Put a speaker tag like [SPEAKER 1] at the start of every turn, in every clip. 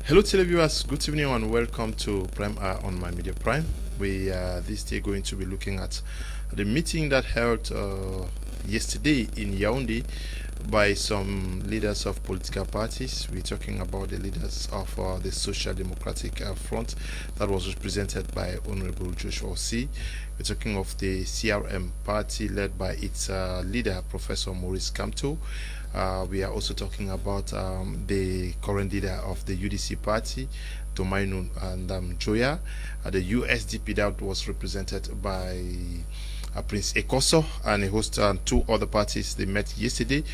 [SPEAKER 1] Hello televiewers, good evening and welcome to Prime Hour on My Media Prime. We are this day going to be looking at the meeting that held yesterday in Yaoundé by some leaders of political parties. We're talking about the leaders of the Social Democratic Front that was represented by Honorable Joshua Osei. We're talking of the CRM party led by its leader, Professor Maurice Kamto. We are also talking about the current leader of the UDC party, Domainu and Joya. The USDP that was represented by Prince Ekoso and a host and two other parties. They met yesterday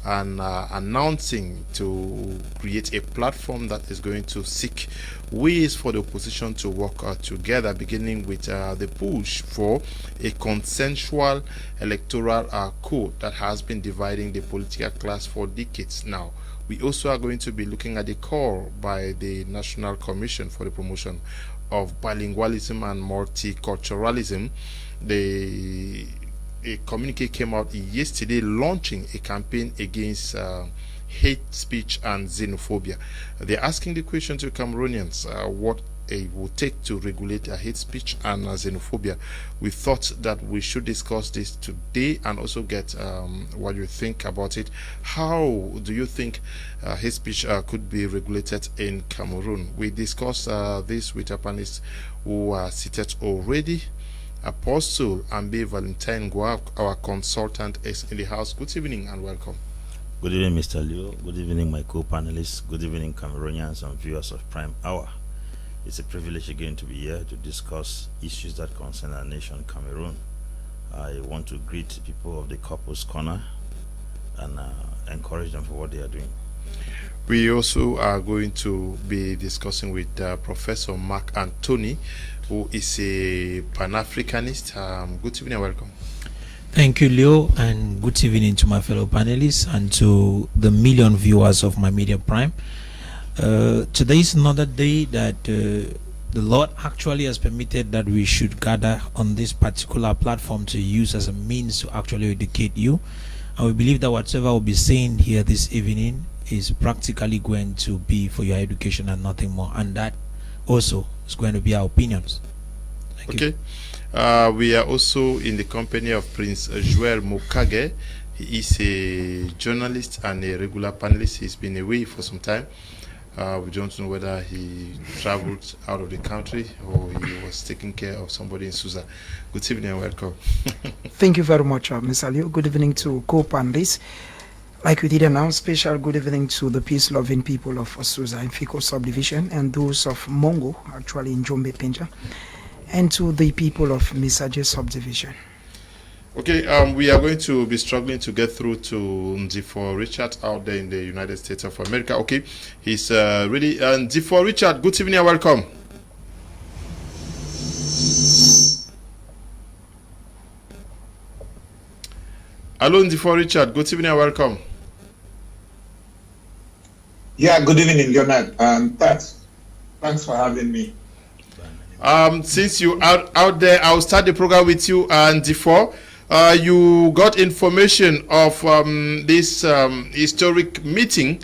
[SPEAKER 1] and announcing to create a platform that is going to seek ways for the opposition to work together, beginning with the push for a consensual electoral code that has been dividing the political class for decades now. We also are going to be looking at the call by the National Commission for the Promotion of Bilingualism and Multiculturalism. A communique came out yesterday launching a campaign against hate speech and xenophobia. They're asking the question to Cameroonians what it would take to regulate hate speech and xenophobia. We thought that we should discuss this today and also get what you think about it. How do you think hate speech could be regulated in Cameroon? We discussed this with our panelists who are seated already. Apostle Ambe Valentine Gua, our consultant, is in the house. Good evening and welcome.
[SPEAKER 2] Good evening, Mr. Leo. Good evening, my co-panelists. Good evening, Cameroonians and viewers of Prime Hour. It's a privilege again to be here to discuss issues that concern our nation, Cameroon. I want to greet people of the Couples Corner and encourage them for what they are doing.
[SPEAKER 1] We also are going to be discussing with Professor Mark Anthony, who is a Pan-Africanist. Good evening and welcome.
[SPEAKER 3] Thank you, Leo, and good evening to my fellow panelists and to the million viewers of My Media Prime. Today is another day that the Lord actually has permitted that we should gather on this particular platform to use as a means to actually educate you. And we believe that whatever we'll be saying here this evening is practically going to be for your education and nothing more. And that also is going to be our opinions. Thank you.
[SPEAKER 1] We are also in the company of Prince Joel Mokage. He is a journalist and a regular panelist. He's been away for some time. We don't know whether he traveled out of the country or he was taking care of somebody in Susa. Good evening and welcome.
[SPEAKER 4] Thank you very much, Mr. Leo. Good evening to co-panelists. Like we did announce, special good evening to the peace-loving people of Susa and Fiko subdivision and those of Mongo, actually in Jombe Pinja, and to the people of Misaje subdivision.
[SPEAKER 1] Okay, we are going to be struggling to get through to Ndifo Richard out there in the United States of America. Okay, he's ready. Ndifo Richard, good evening and welcome. Hello, Ndifo Richard, good evening and welcome.
[SPEAKER 5] Yeah, good evening, Leonard. Thanks for having me.
[SPEAKER 1] Since you are out there, I'll start the program with you, Ndifo. You got information of this historic meeting,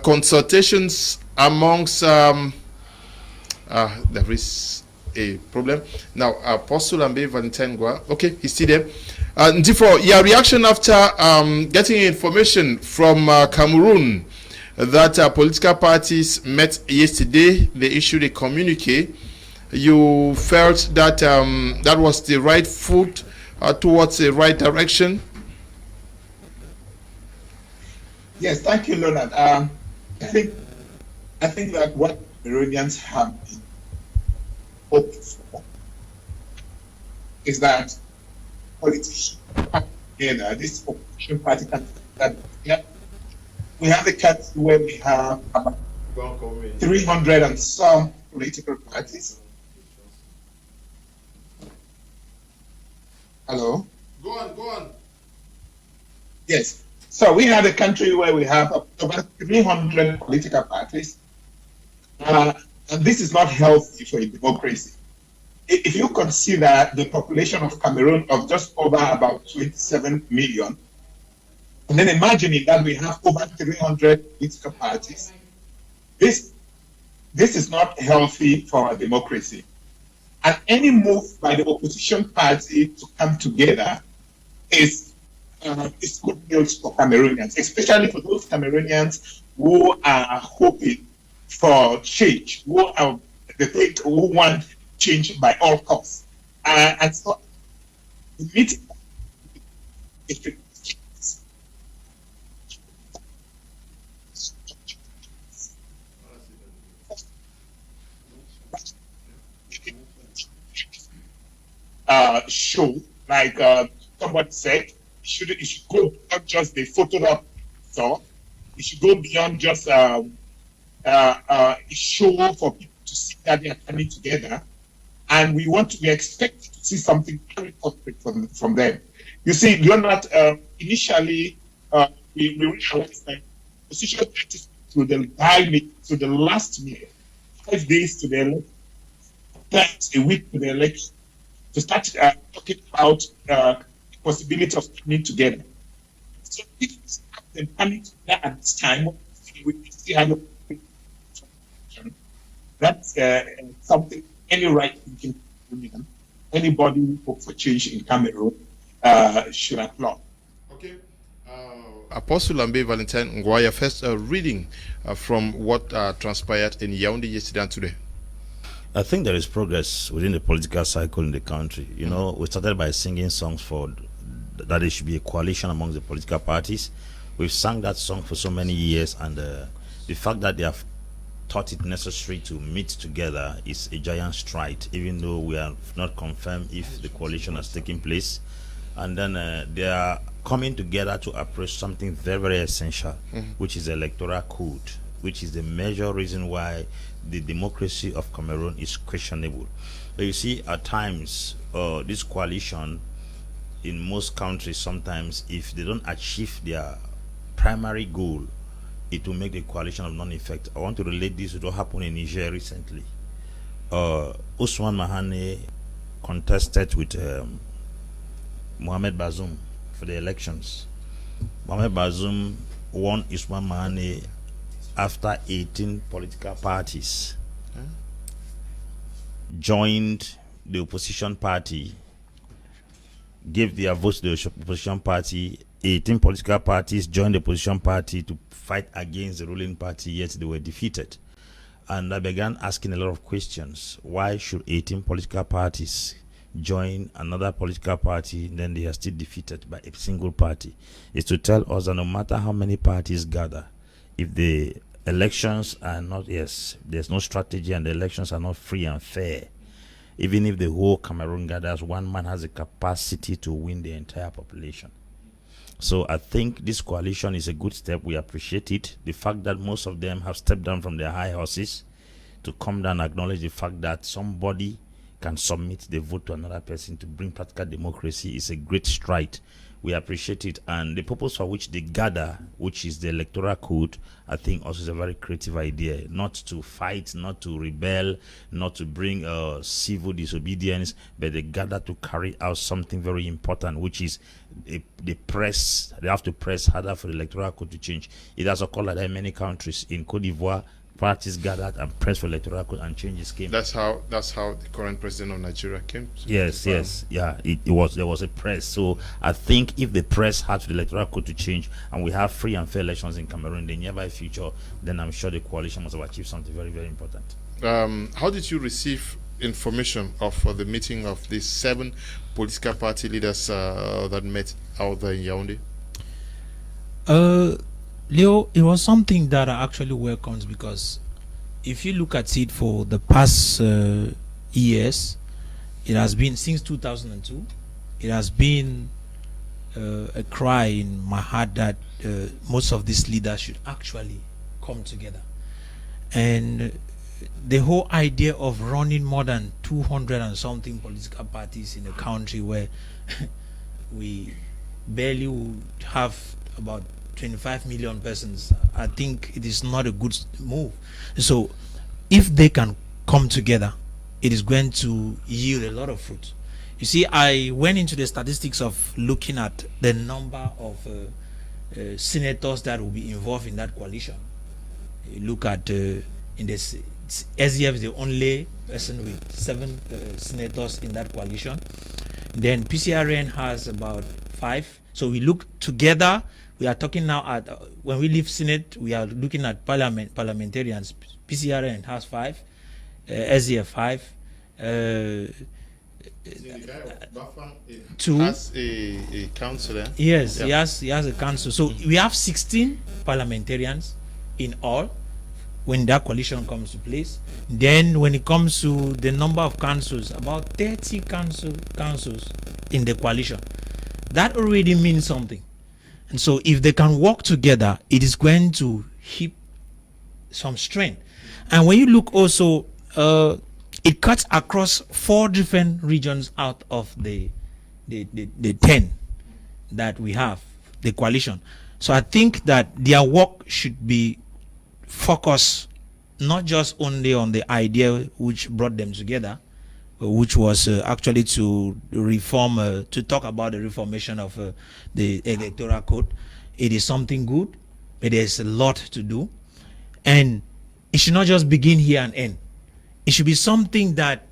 [SPEAKER 1] consultations amongst, there is a problem. Now, Apostle Ambe Valentine Gua, okay, he's still there. Ndifo, your reaction after getting information from Cameroon that political parties met yesterday, they issued a communique. You felt that that was the right foot towards the right direction?
[SPEAKER 5] Yes, thank you, Leonard. I think that what Cameroonians have been hoping for is that politicians together, this opposition party can that we have a country where we have about 300 and some political parties. Hello?
[SPEAKER 1] Go on.
[SPEAKER 5] Yes. So we have a country where we have about 300 political parties. And this is not healthy for a democracy. If you consider the population of Cameroon of just over about 27 million, and then imagining that we have over 300 political parties, this this is not healthy for our democracy. And any move by the opposition party to come together is good news for Cameroonians, especially for those Cameroonians who are hoping for change, who want change by all costs. And so the meeting show, like somebody said, it should go beyond just the photo up. So it should go beyond just a show for people to see that they are coming together. And we expect to see something very concrete from them. You see, Leonard, initially we realized that position parties to the last minute, 5 days to the election, a week to the election, to start talking about the possibility of coming together. So if it's coming together at this time, we see how that's something any right-thinking Cameroonian, anybody who hope for change in Cameroon should applaud.
[SPEAKER 1] Okay. Apostle Lambe Valentine Ngwaya, first reading from what transpired in Yaoundé yesterday and today.
[SPEAKER 2] I think there is progress within the political cycle in the country. You know, we started by singing songs for that there should be a coalition among the political parties. We've sung that song for so many years, and the fact that they have thought it necessary to meet together is a giant stride, even though we have not confirmed if the coalition has taken place. And then they are coming together to approach something very, very essential, which is the electoral code, which is the major reason why the democracy of Cameroon is questionable. But you see, at times, this coalition in most countries, sometimes, if they don't achieve their primary goal, it will make the coalition of non-effect. I want to relate this to what happened in Niger recently. Ousmane Mahane contested with Mohamed Bazoum for the elections. Mohamed Bazoum won Ousmane Mahane after 18 political parties joined the opposition party, gave their votes to the opposition party. 18 political parties joined the opposition party to fight against the ruling party, yet they were defeated. And I began asking a lot of questions. Why should 18 political parties join another political party, then they are still defeated by a single party? It's to tell us that no matter how many parties gather, if the elections are not, there's no strategy and the elections are not free and fair, even if the whole Cameroon gathers, one man has the capacity to win the entire population. So I think this coalition is a good step. We appreciate it. The fact that most of them have stepped down from their high horses to come down and acknowledge the fact that somebody can submit the vote to another person to bring practical democracy is a great stride. We appreciate it, and the purpose for which they gather, which is the electoral code, I think also is a very creative idea. Not to fight, not to rebel, not to bring civil disobedience, but they gather to carry out something very important, which is they press. They have to press harder for the electoral code to change. It has occurred like that in many countries. In Cote d'Ivoire, parties gathered and pressed for electoral code, and changes came.
[SPEAKER 1] That's how the current president of Nigeria came.
[SPEAKER 2] Yes. Yeah, there was a press. So I think if the press had the electoral code to change and we have free and fair elections in Cameroon in the nearby future, then I'm sure the coalition must have achieved something very, very important.
[SPEAKER 1] How did you receive information of the meeting of the 7 political party leaders that met out there in Yaoundé?
[SPEAKER 3] Leo, it was something that I actually welcomed, because if you look at it for the past years, it has been since 2002, it has been a cry in my heart that most of these leaders should actually come together. And the whole idea of running more than 200 and something political parties in a country where we barely would have about 25 million persons, I think it is not a good move. So if they can come together, it is going to yield a lot of fruit. You see, I went into the statistics of looking at the number of senators that will be involved in that coalition. You look at in the SDF is the only person with 7 senators in that coalition. Then PCRN has about 5. So we look together. We are talking now at when we leave Senate, we are looking at parliamentarians. PCRN has 5, SDF 5. Two.
[SPEAKER 1] As a councillor.
[SPEAKER 3] Yes,
[SPEAKER 1] Yeah.
[SPEAKER 3] he has a council. So we have 16 parliamentarians in all when that coalition comes to place. Then when it comes to the number of councils, about 30 councils in the coalition. That already means something. And so if they can work together, it is going to heap some strength. And when you look also, it cuts across 4 different regions out of the 10 that we have, the coalition. So I think that their work should be focused not just only on the idea which brought them together, which was actually to reform, to talk about the reformation of the electoral code. It is something good, but there's a lot to do. And it should not just begin here and end. It should be something that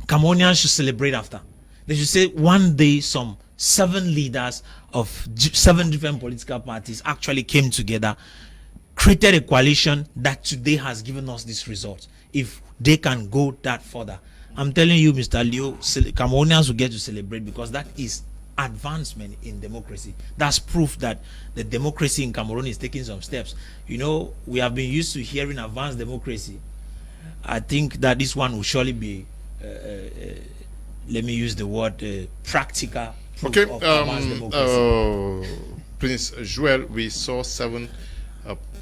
[SPEAKER 3] Cameroonians should celebrate after. They should say one day some 7 leaders of 7 different political parties actually came together, created a coalition that today has given us this result. If they can go that further, I'm telling you, Mr. Leo, Cameroonians will get to celebrate, because that is advancement in democracy. That's proof that the democracy in Cameroon is taking some steps. You know, we have been used to hearing advanced democracy. I think that this one will surely be, let me use the word, practical proof
[SPEAKER 1] Okay,
[SPEAKER 3] of advanced democracy.
[SPEAKER 1] Prince Joel, we saw 7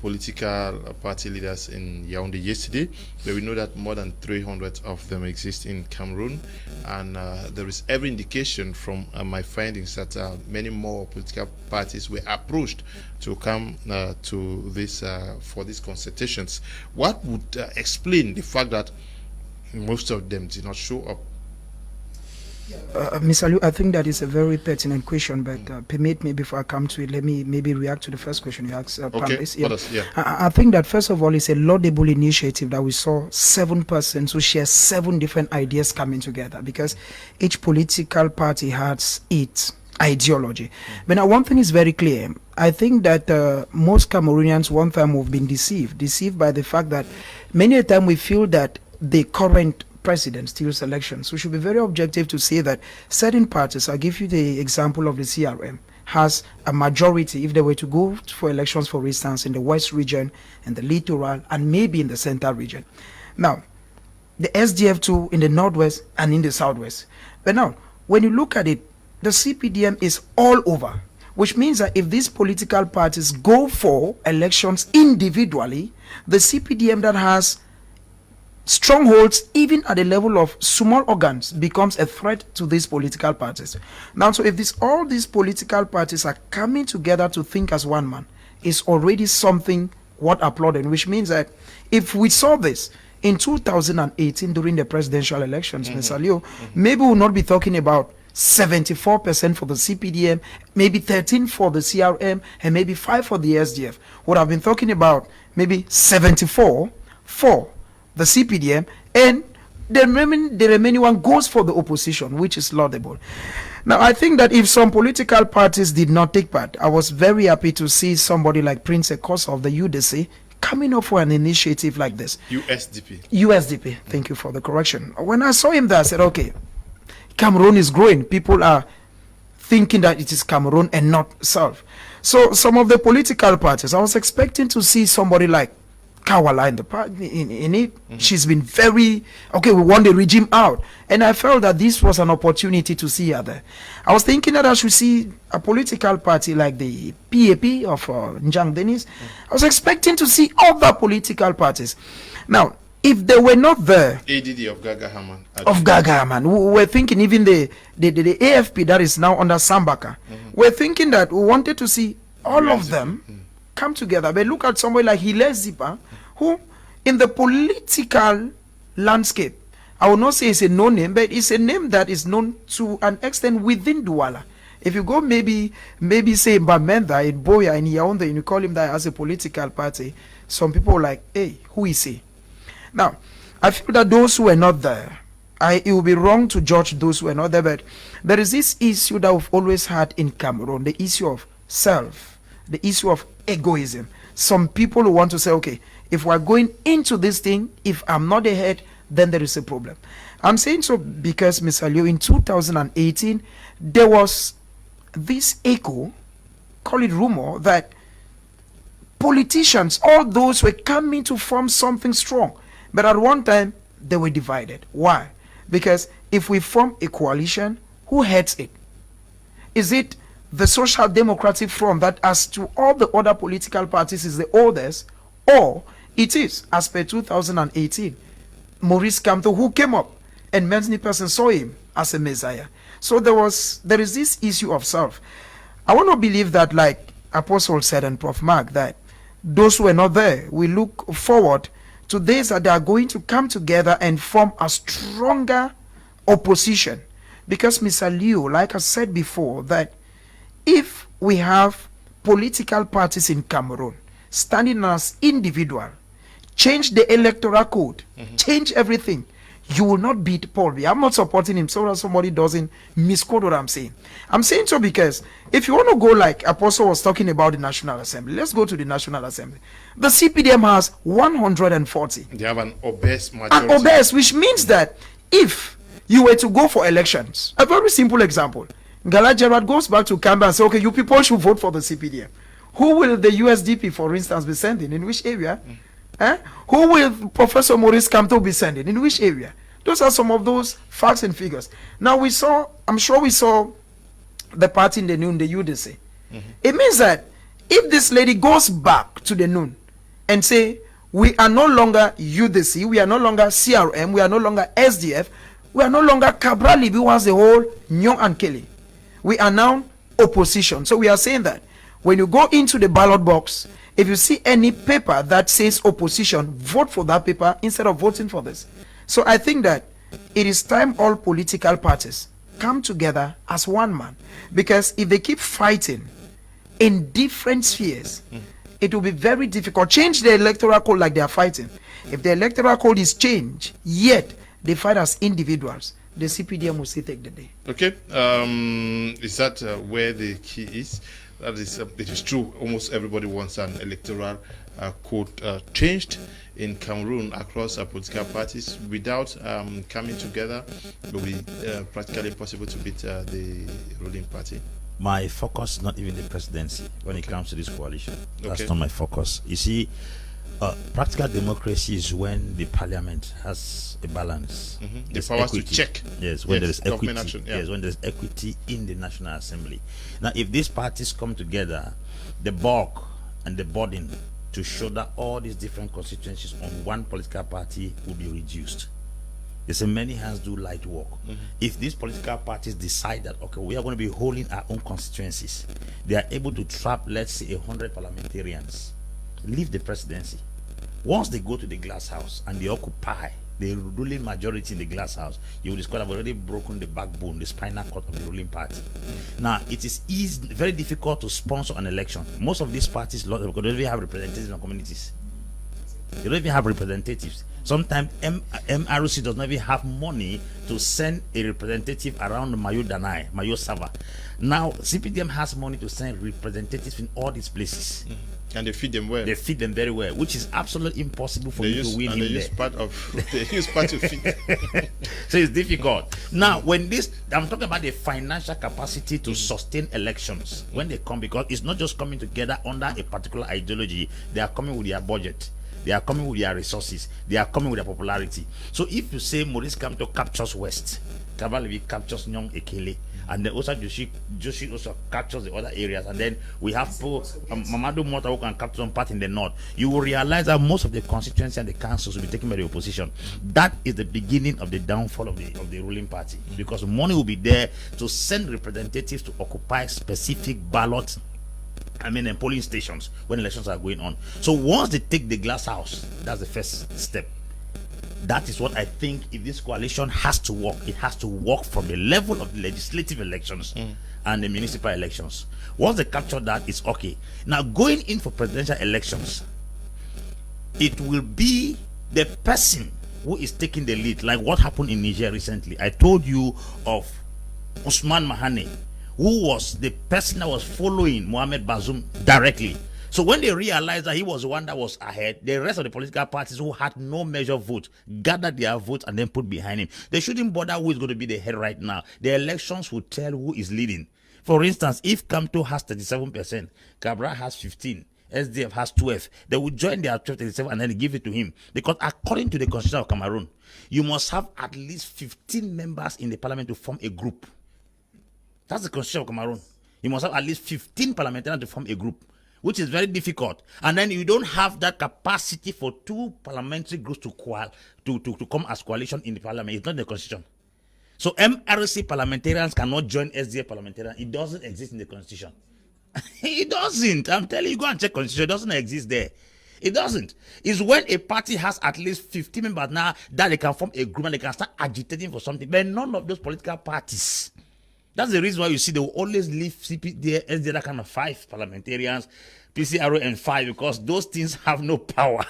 [SPEAKER 1] political party leaders in Yaoundé yesterday, but we know that more than 300 of them exist in Cameroon, and there is every indication from my findings that many more political parties were approached to come to this for these consultations. What would explain the fact that most of them did not show up?
[SPEAKER 4] Mr. Liu, I think that is a very pertinent question, but permit me, before I come to it, let me maybe react to the first question you asked. Panelists.
[SPEAKER 1] Yeah.
[SPEAKER 4] I think that first of all, it's a laudable initiative that we saw 7 persons who share 7 different ideas coming together, because each political party has its ideology. But now one thing is very clear. I think that most Cameroonians one time have been deceived by the fact that many a time we feel that the current president steals elections. We should be very objective to say that certain parties, I'll give you the example of the CRM, has a majority if they were to go for elections, for instance, in the West region, in the Littoral, and maybe in the Central region. Now, the SDF too in the Northwest and in the Southwest. But now, when you look at it, the CPDM is all over, which means that if these political parties go for elections individually, the CPDM that has strongholds even at the level of small organs becomes a threat to these political parties. Now, so if all these political parties are coming together to think as one man, is already something worth applauding, which means that if we saw this in 2018 during the presidential elections, Mr. Leo, maybe we'll not be talking about 74% for the CPDM, maybe 13 for the CRM, and maybe 5 for the SDF. What I've been talking about, maybe 74 for the CPDM, and the remaining one goes for the opposition, which is laudable. Now, I think that if some political parties did not take part, I was very happy to see somebody like Prince Ekosa of the UDC coming up for an initiative like this. USDP, thank you for the correction. When I saw him there, I said, okay, Cameroon is growing. People are thinking that it is Cameroon and not South. So some of the political parties, I was expecting to see somebody like Kawala in the party in it. She's been very okay. We want the regime out, and I felt that this was an opportunity to see her there. I was thinking that I should see a political party like the PAP of Njang Dennis. I was expecting to see other political parties. Now, if they were not there,
[SPEAKER 1] ADD of Gaga Haman.
[SPEAKER 4] We were thinking even the AFP that is now under Sambaka. We're thinking that we wanted to see all of them come together. But look at somebody like Hilaire Zipa, who in the political landscape, I will not say it's a known name, but it's a name that is known to an extent within Douala. If you go maybe say Bamenda in Boya in Yaoundé and you call him that as a political party, some people are like, hey, who is he? Now, I feel that those who were not there, it would be wrong to judge those who were not there, but there is this issue that we've always had in Cameroon, the issue of self, the issue of egoism. Some people who want to say, okay, if we're going into this thing, if I'm not the head, then there is a problem. I'm saying so because, Mr. Liu, in 2018, there was this echo, call it rumor, that politicians, all those were coming to form something strong. But at one time, they were divided. Why? Because if we form a coalition, who heads it? Is it the Social Democratic Front that, as to all the other political parties, is the oldest? Or it is, as per 2018, Maurice Kamto, who came up and many persons saw him as a messiah. So there is this issue of self. I want to believe that, like Apostle said and Prof. Mark, that those who are not there, we look forward to days that they are going to come together and form a stronger opposition. Because, Mr. Liu, like I said before, that if we have political parties in Cameroon standing as individual, change the electoral code, change everything, you will not beat Paul Biya. I'm not supporting him so that somebody doesn't misquote what I'm saying. I'm saying so because if you want to go like Apostle was talking about the National Assembly, let's go to the National Assembly. The CPDM has 140.
[SPEAKER 1] They have an obese majority.
[SPEAKER 4] An obese, which means that if you were to go for elections, a very simple example, Gala Gerard goes back to Canberra and says, okay, you people should vote for the CPDM. Who will the USDP, for instance, be sending? In which area? Who will Professor Maurice Kamto be sending? In which area? Those are some of those facts and figures. Now I'm sure we saw the party in the noon, the UDC. It means that if this lady goes back to the noon and say, we are no longer UDC, we are no longer CRM, we are no longer SDF, we are no longer Cabral Libi, who has the whole Nyong and Kelly. We are now opposition. So we are saying that when you go into the ballot box, if you see any paper that says opposition, vote for that paper instead of voting for this. So I think that it is time all political parties come together as one man. Because if they keep fighting in different spheres, it will be very difficult. Change the electoral code like they are fighting. If the electoral code is changed, yet they fight as individuals, the CPDM will still take the day.
[SPEAKER 1] Okay. Is that where the key is? That is, it is true. Almost everybody wants an electoral code changed in Cameroon across political parties. Without coming together, it will be practically impossible to beat the ruling party.
[SPEAKER 2] My focus, not even the presidency, when it comes to this coalition. That's
[SPEAKER 1] Okay.
[SPEAKER 2] not my focus. You see, practical democracy is when the parliament has a balance.
[SPEAKER 1] The
[SPEAKER 2] There's
[SPEAKER 1] powers to
[SPEAKER 2] equity.
[SPEAKER 1] check.
[SPEAKER 2] Yes, when
[SPEAKER 1] Yes,
[SPEAKER 2] there is
[SPEAKER 1] government
[SPEAKER 2] equity.
[SPEAKER 1] action, yeah.
[SPEAKER 2] Yes, when there is equity in the National Assembly. Now, if these parties come together, the bulk and the burden to shoulder all these different constituencies on one political party will be reduced. They say many hands do light work. If these political parties decide that, okay, we are going to be holding our own constituencies, they are able to trap, let's say, 100 parliamentarians, leave the presidency. Once they go to the glass house and they occupy the ruling majority in the glass house, you will discover they've already broken the backbone, the spinal cord of the ruling party. Now, it is very difficult to sponsor an election. Most of these parties, because they don't even have representatives in communities. They don't even have representatives. Sometimes MRC does not even have money to send a representative around Mayo Danai, Mayo Sava. Now, CPDM has money to send representatives in all these places.
[SPEAKER 1] And they feed them well.
[SPEAKER 2] They feed them very well, which is absolutely impossible for you to win
[SPEAKER 1] and
[SPEAKER 2] in
[SPEAKER 1] they use
[SPEAKER 2] there.
[SPEAKER 1] part of they use part to feed.
[SPEAKER 2] So it's difficult. Now, when I'm talking about the financial capacity to sustain elections when they come, because it's not just coming together under a particular ideology. They are coming with their budget. They are coming with their resources. They are coming with their popularity. So if you say Maurice Kamto captures West, Cabral Libi captures Nyong Ekele, and then also Joshi also captures the other areas, and then we have Mamadou Mota who can capture some part in the north, you will realize that most of the constituency and the councils will be taken by the opposition. That is the beginning of the downfall of the ruling party, because money will be there to send representatives to occupy specific ballots, and polling stations when elections are going on. So once they take the glass house, that's the first step. That is what I think, if this coalition has to work, it has to work from the level of the legislative elections and the municipal elections. Once they capture that, it's okay. Now, going in for presidential elections, it will be the person who is taking the lead, like what happened in Niger recently. I told you of Usman Mahane, who was the person that was following Mohamed Bazoum directly. So when they realized that he was the one that was ahead, the rest of the political parties who had no measure vote gathered their votes and then put behind him. They shouldn't bother who is going to be the head right now. The elections will tell who is leading. For instance, if Kamto has 37%, Cabral has 15%, SDF has 12%, they will join their 12-37 and then give it to him. Because according to the Constitution of Cameroon, you must have at least 15 members in the parliament to form a group. That's the Constitution of Cameroon. You must have at least 15 parliamentarians to form a group, which is very difficult. And then you don't have that capacity for two parliamentary groups to come as coalition in the parliament. It's not in the Constitution. So MRC parliamentarians cannot join SDF parliamentarians. It doesn't exist in the Constitution. It doesn't. I'm telling you, go and check Constitution. It doesn't exist there. It doesn't. It's when a party has at least 50 members now that they can form a group and they can start agitating for something. But none of those political parties. That's the reason why you see they will always leave CPD, SDF, that kind of 5 parliamentarians, PCRO and 5, because those things have no power.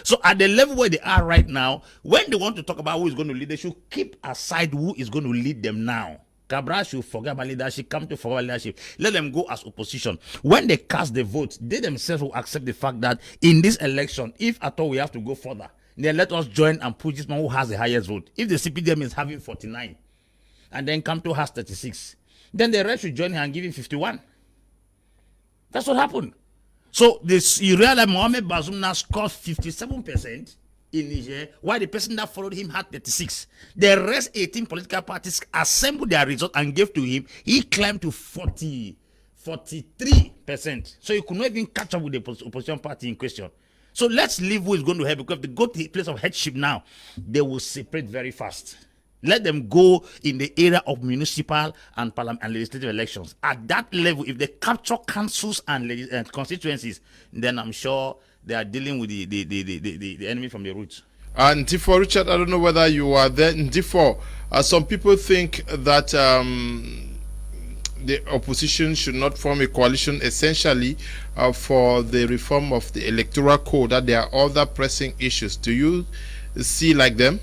[SPEAKER 2] So at the level where they are right now, when they want to talk about who is going to lead, they should keep aside who is going to lead them now. Cabral should forget about leadership, come to forget about leadership. Let them go as opposition. When they cast the vote, they themselves will accept the fact that in this election, if at all we have to go further, then let us join and push this man who has the highest vote. If the CPDM is having 49, and then Kamto has 36, then the rest should join him and give him 51. That's what happened. So you realize Mohamed Bazoum now scored 57% in Niger, while the person that followed him had 36. The rest 18 political parties assembled their results and gave to him. He climbed to 43%. So you could not even catch up with the opposition party in question. So let's leave who is going to help, because if they go to the place of headship now, they will separate very fast. Let them go in the area of municipal and parliament and legislative elections. At that level, if they capture councils and constituencies, then I'm sure they are dealing with the enemy from the roots.
[SPEAKER 1] And Ndifo, Richard, I don't know whether you are there. Ndifo, some people think that the opposition should not form a coalition essentially for the reform of the electoral code, that there are other pressing issues. Do you see like them?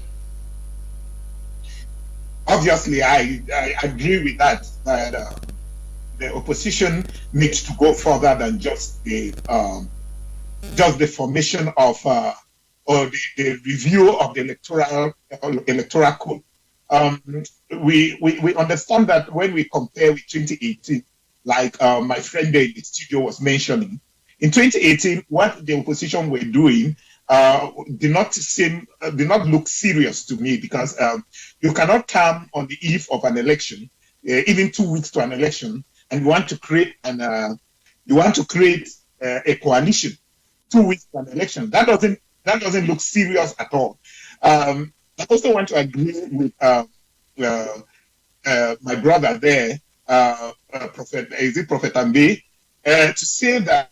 [SPEAKER 5] Obviously, I agree with that. The opposition needs to go further than just the formation of or the review of the electoral code. We understand that when we compare with 2018, like my friend there in the studio was mentioning, in 2018, what the opposition were doing did not look serious to me, because you cannot come on the eve of an election, even 2 weeks to an election, and you want to create a coalition 2 weeks to an election. That doesn't look serious at all. I also want to agree with my brother there, Prophet Ambe, to say that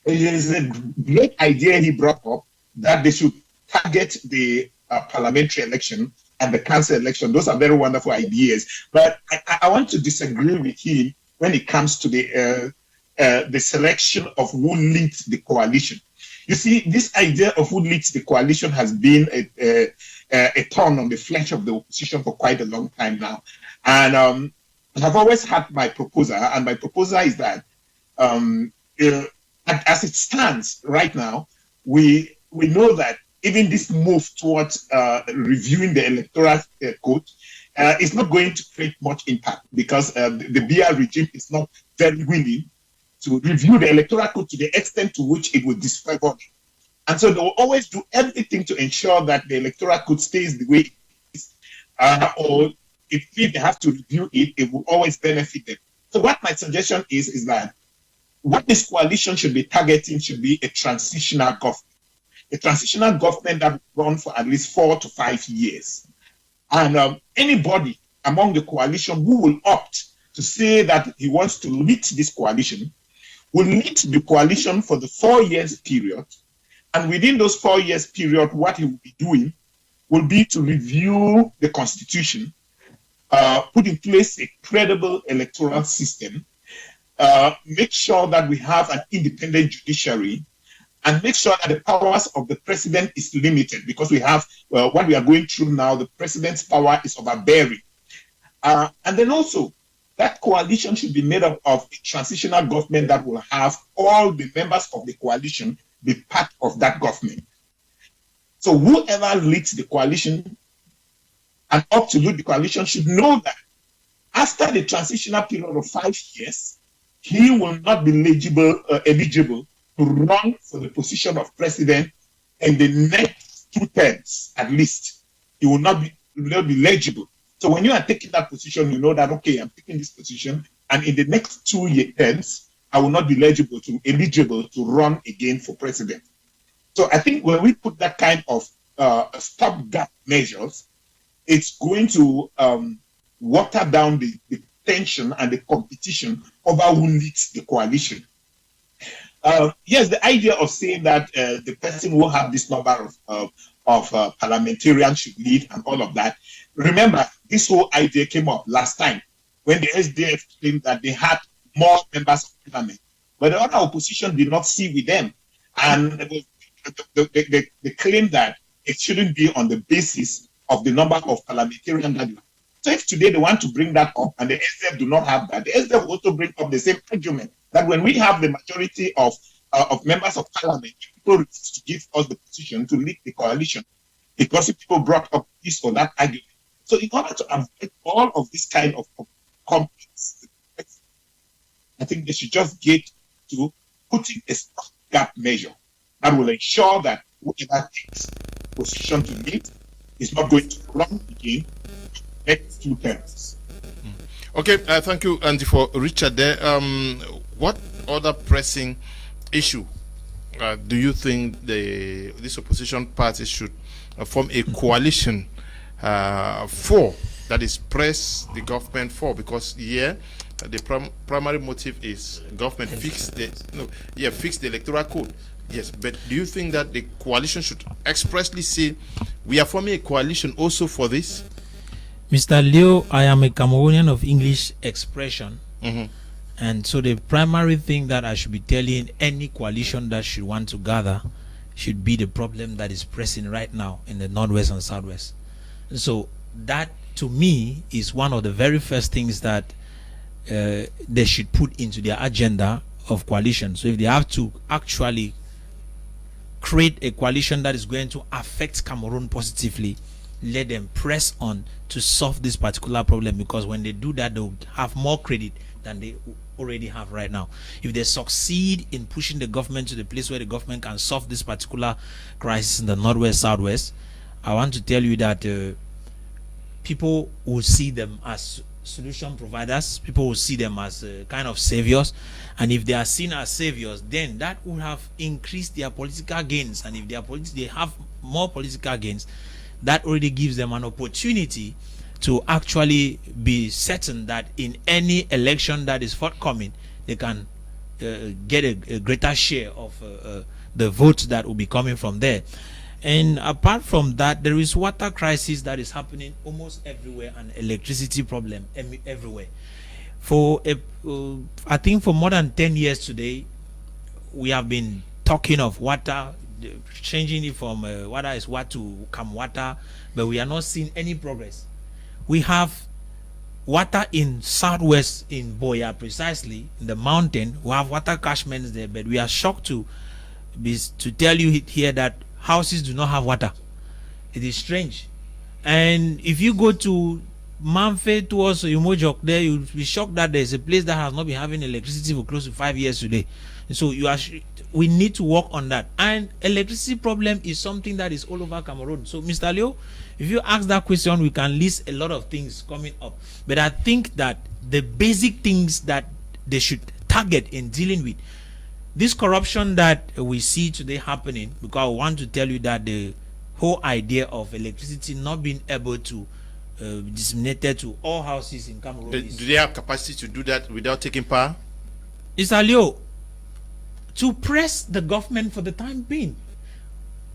[SPEAKER 5] it is a great idea he brought up that they should target the parliamentary election and the council election. Those are very wonderful ideas. But I want to disagree with him when it comes to the selection of who leads the coalition. You see, this idea of who leads the coalition has been a thorn on the flesh of the opposition for quite a long time now. And I've always had my proposal, and my proposal is that as it stands right now, we know that even this move towards reviewing the electoral code is not going to create much impact, because the BR regime is not very willing to review the electoral code to the extent to which it will disfavor them. And so they will always do everything to ensure that the electoral code stays the way it is, or if they have to review it, it will always benefit them. So what my suggestion is that what this coalition should be targeting should be a transitional government. A transitional government that will run for at least 4 to 5 years. And anybody among the coalition who will opt to say that he wants to lead this coalition will lead the coalition for the 4 years period. And within those 4 years period, what he will be doing will be to review the constitution, put in place a credible electoral system, make sure that we have an independent judiciary, and make sure that the powers of the president is limited, because we have, well, what we are going through now, the president's power is overbearing. And then also, that coalition should be made up of a transitional government that will have all the members of the coalition be part of that government. So whoever leads the coalition and up to lead the coalition should know that after the transitional period of 5 years, he will not be eligible to run for the position of president in the next 2 terms at least. He will not be eligible. So when you are taking that position, you know that, okay, I'm taking this position, and in the next 2 terms, I will not be eligible to run again for president. So I think when we put that kind of stopgap measures, it's going to water down the tension and the competition over who leads the coalition. Yes, the idea of saying that the person who have this number of parliamentarians should lead and all of that. Remember, this whole idea came up last time when the SDF claimed that they had more members of parliament, but the other opposition did not see with them, and they claimed that it shouldn't be on the basis of the number of parliamentarians that you have. So if today they want to bring that up and the SDF do not have that, the SDF will also bring up the same argument that when we have the majority of members of parliament, people refuse to give us the position to lead the coalition because people brought up this or that argument. So in order to avoid all of this kind of conflicts, I think they should just get to putting a stopgap measure that will ensure that whoever takes position to lead is not going to run again next 2 terms.
[SPEAKER 1] Okay, thank you, Andy, for Richard there. What other pressing issue do you think this opposition party should form a coalition for, that is press the government for? Because the primary motive is government fix the electoral code. Yes, but do you think that the coalition should expressly say we are forming a coalition also for this?
[SPEAKER 3] Mr. Leo, I am a Cameroonian of English expression. And so the primary thing that I should be telling any coalition that should want to gather should be the problem that is pressing right now in the Northwest and Southwest. So that, to me, is one of the very first things that they should put into their agenda of coalition. So if they have to actually create a coalition that is going to affect Cameroon positively, let them press on to solve this particular problem, because when they do that, they'll have more credit than they already have right now. If they succeed in pushing the government to the place where the government can solve this particular crisis in the Northwest, Southwest, I want to tell you that people will see them as solution providers. People will see them as kind of saviors, and if they are seen as saviors, then that will have increased their political gains. And if they have more political gains, that already gives them an opportunity to actually be certain that in any election that is forthcoming, they can get a greater share of the votes that will be coming from there. And apart from that, there is water crisis that is happening almost everywhere, and electricity problem everywhere. I think for more than 10 years today, we have been talking of water, changing it from water is what to come water, but we are not seeing any progress. We have water in Southwest, in Boya precisely, in the mountain. We have water catchments there, but we are shocked to tell you here that houses do not have water. It is strange. And if you go to Manfe towards Umojok, there you'll be shocked that there's a place that has not been having electricity for close to 5 years today. And so we need to work on that. And electricity problem is something that is all over Cameroon. So Mr. Leo, if you ask that question, we can list a lot of things coming up. But I think that the basic things that they should target in dealing with this corruption that we see today happening, because I want to tell you that the whole idea of electricity not being able to be disseminated to all houses in Cameroon.
[SPEAKER 1] Do they have capacity to do that without taking power?
[SPEAKER 3] Mr. Leo, to press the government for the time being,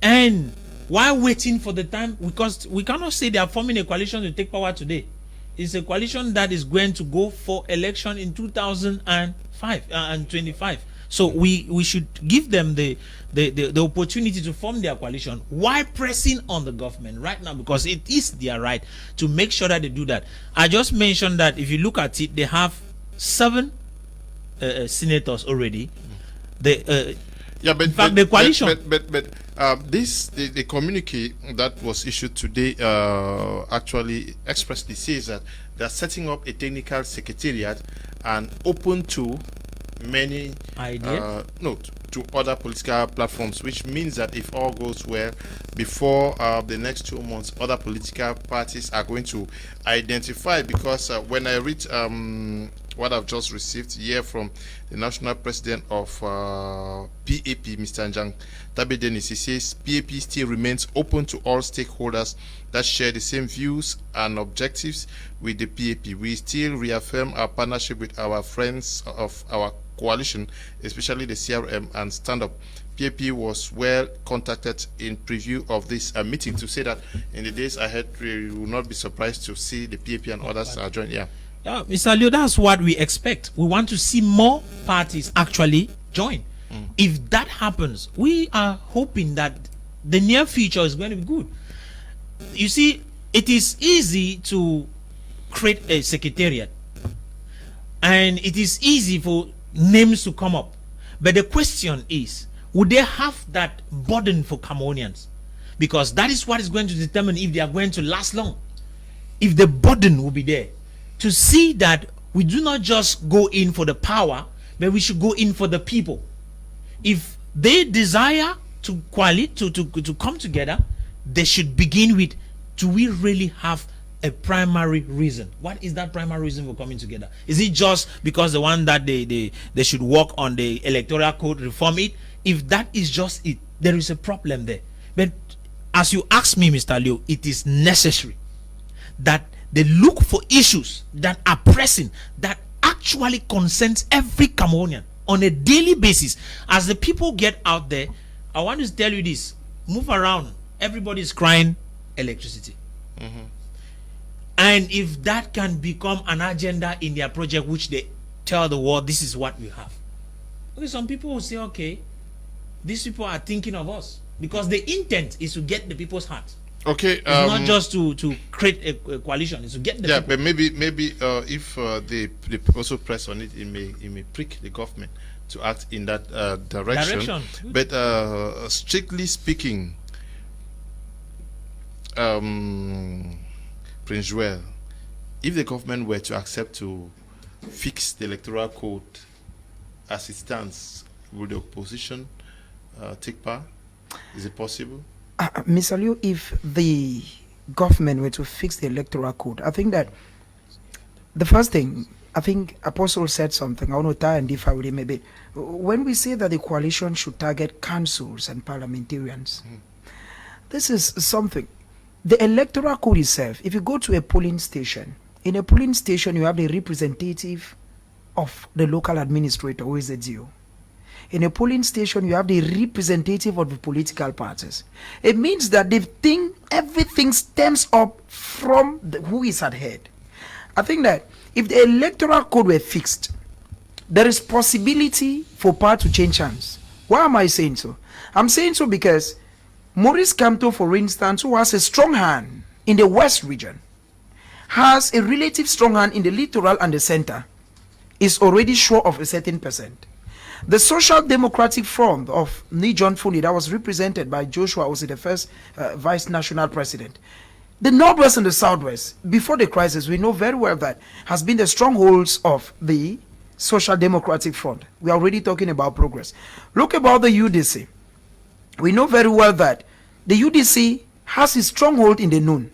[SPEAKER 3] and while waiting for the time, because we cannot say they are forming a coalition to take power today. It's a coalition that is going to go for election in 2005 and 25. So we should give them the opportunity to form their coalition while pressing on the government right now, because it is their right to make sure that they do that. I just mentioned that if you look at it, they have 7 senators already.
[SPEAKER 1] Yeah, but
[SPEAKER 3] in fact, the coalition.
[SPEAKER 1] The communique that was issued today actually expressly says that they're setting up a technical secretariat and open to many
[SPEAKER 3] ideas.
[SPEAKER 1] To other political platforms, which means that if all goes well, before the next 2 months, other political parties are going to identify. Because when I read what I've just received here from the national president of PAP, Mr. Njang Tabe Dennis, he says PAP still remains open to all stakeholders that share the same views and objectives with the PAP. We still reaffirm our partnership with our friends of our coalition, especially the CRM and Stand Up. PAP was well contacted in preview of this meeting to say that in the days ahead we will not be surprised to see the PAP and others join. Yeah,
[SPEAKER 3] Mr. Leo, that's what we expect. We want to see more parties actually join. If that happens, we are hoping that the near future is going to be good. You see, it is easy to create a secretariat, and it is easy for names to come up, but the question is, would they have that burden for Cameroonians? Because that is what is going to determine if they are going to last long. If the burden will be there to see that we do not just go in for the power, but we should go in for the people. If they desire to to come together, they should begin with, do we really have a primary reason? What is that primary reason for coming together? Is it just because the one that they should work on the electoral code, reform it? If that is just it, there is a problem there. But as you ask me, Mr. Leo, it is necessary that they look for issues that are pressing, that actually concerns every Cameroonian on a daily basis. As the people get out there, I want to tell you this: move around. Everybody is crying electricity. And if that can become an agenda in their project, which they tell the world, this is what we have. Okay, some people will say, okay, these people are thinking of us, because the intent is to get the people's hearts.
[SPEAKER 1] Okay,
[SPEAKER 3] it's not just to create a coalition; it's to get the people.
[SPEAKER 1] But maybe if they also press on it, it may prick the government to act in that direction. But strictly speaking, Prince Joel, if the government were to accept to fix the electoral code as it stands, will the opposition take power? Is it possible?
[SPEAKER 4] Mr. Liu, if the government were to fix the electoral code, I think that the first thing, I think Apostle said something, I want to tie and differ with him a bit. When we say that the coalition should target councils and parliamentarians, this is something. The electoral code itself, if you go to a polling station, in a polling station you have the representative of the local administrator, who is the DO. In a polling station, you have the representative of the political parties. It means that they think everything stems up from who is at head. I think that if the electoral code were fixed, there is possibility for power to change hands. Why am I saying so? I'm saying so because Maurice Kamto, for instance, who has a strong hand in the West region, has a relative strong hand in the littoral and the center, is already sure of a certain percent. The Social Democratic Front of Nijon Fundi, that was represented by Joshua, was the first vice national president. The Northwest and the Southwest, before the crisis, we know very well that has been the strongholds of the Social Democratic Front. We are already talking about progress. Look about the UDC. We know very well that the UDC has a stronghold in the Noon.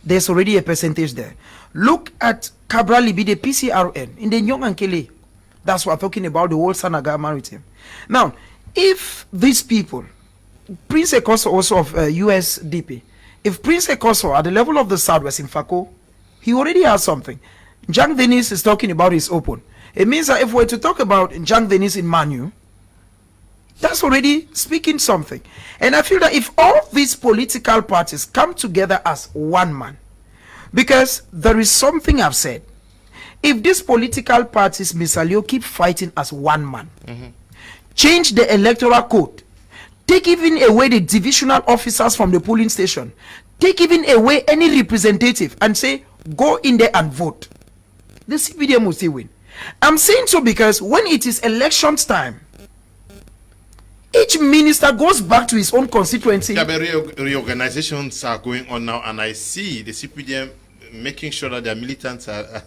[SPEAKER 4] There's already a percentage there. Look at Cabral Libi, the PCRN, in the Nyong and Kele. That's what I'm talking about, the whole Sanaga Maritime. Now, if these people, Prince Ekoso also of USDP, if Prince Ekoso at the level of the Southwest in Fako, he already has something. Njang Dennis is talking about his open. It means that if we're to talk about Njang Dennis in Manu, that's already speaking something. And I feel that if all these political parties come together as one man, because there is something I've said, if these political parties, Mr. Leo, keep fighting as one man, change the electoral code, take even away the divisional officers from the polling station, take even away any representative and say, go in there and vote, the CPDM will still win. I'm saying so because when it is elections time, each minister goes back to his own constituency.
[SPEAKER 1] Yeah, but reorganizations are going on now, and I see the CPDM making sure that their militants are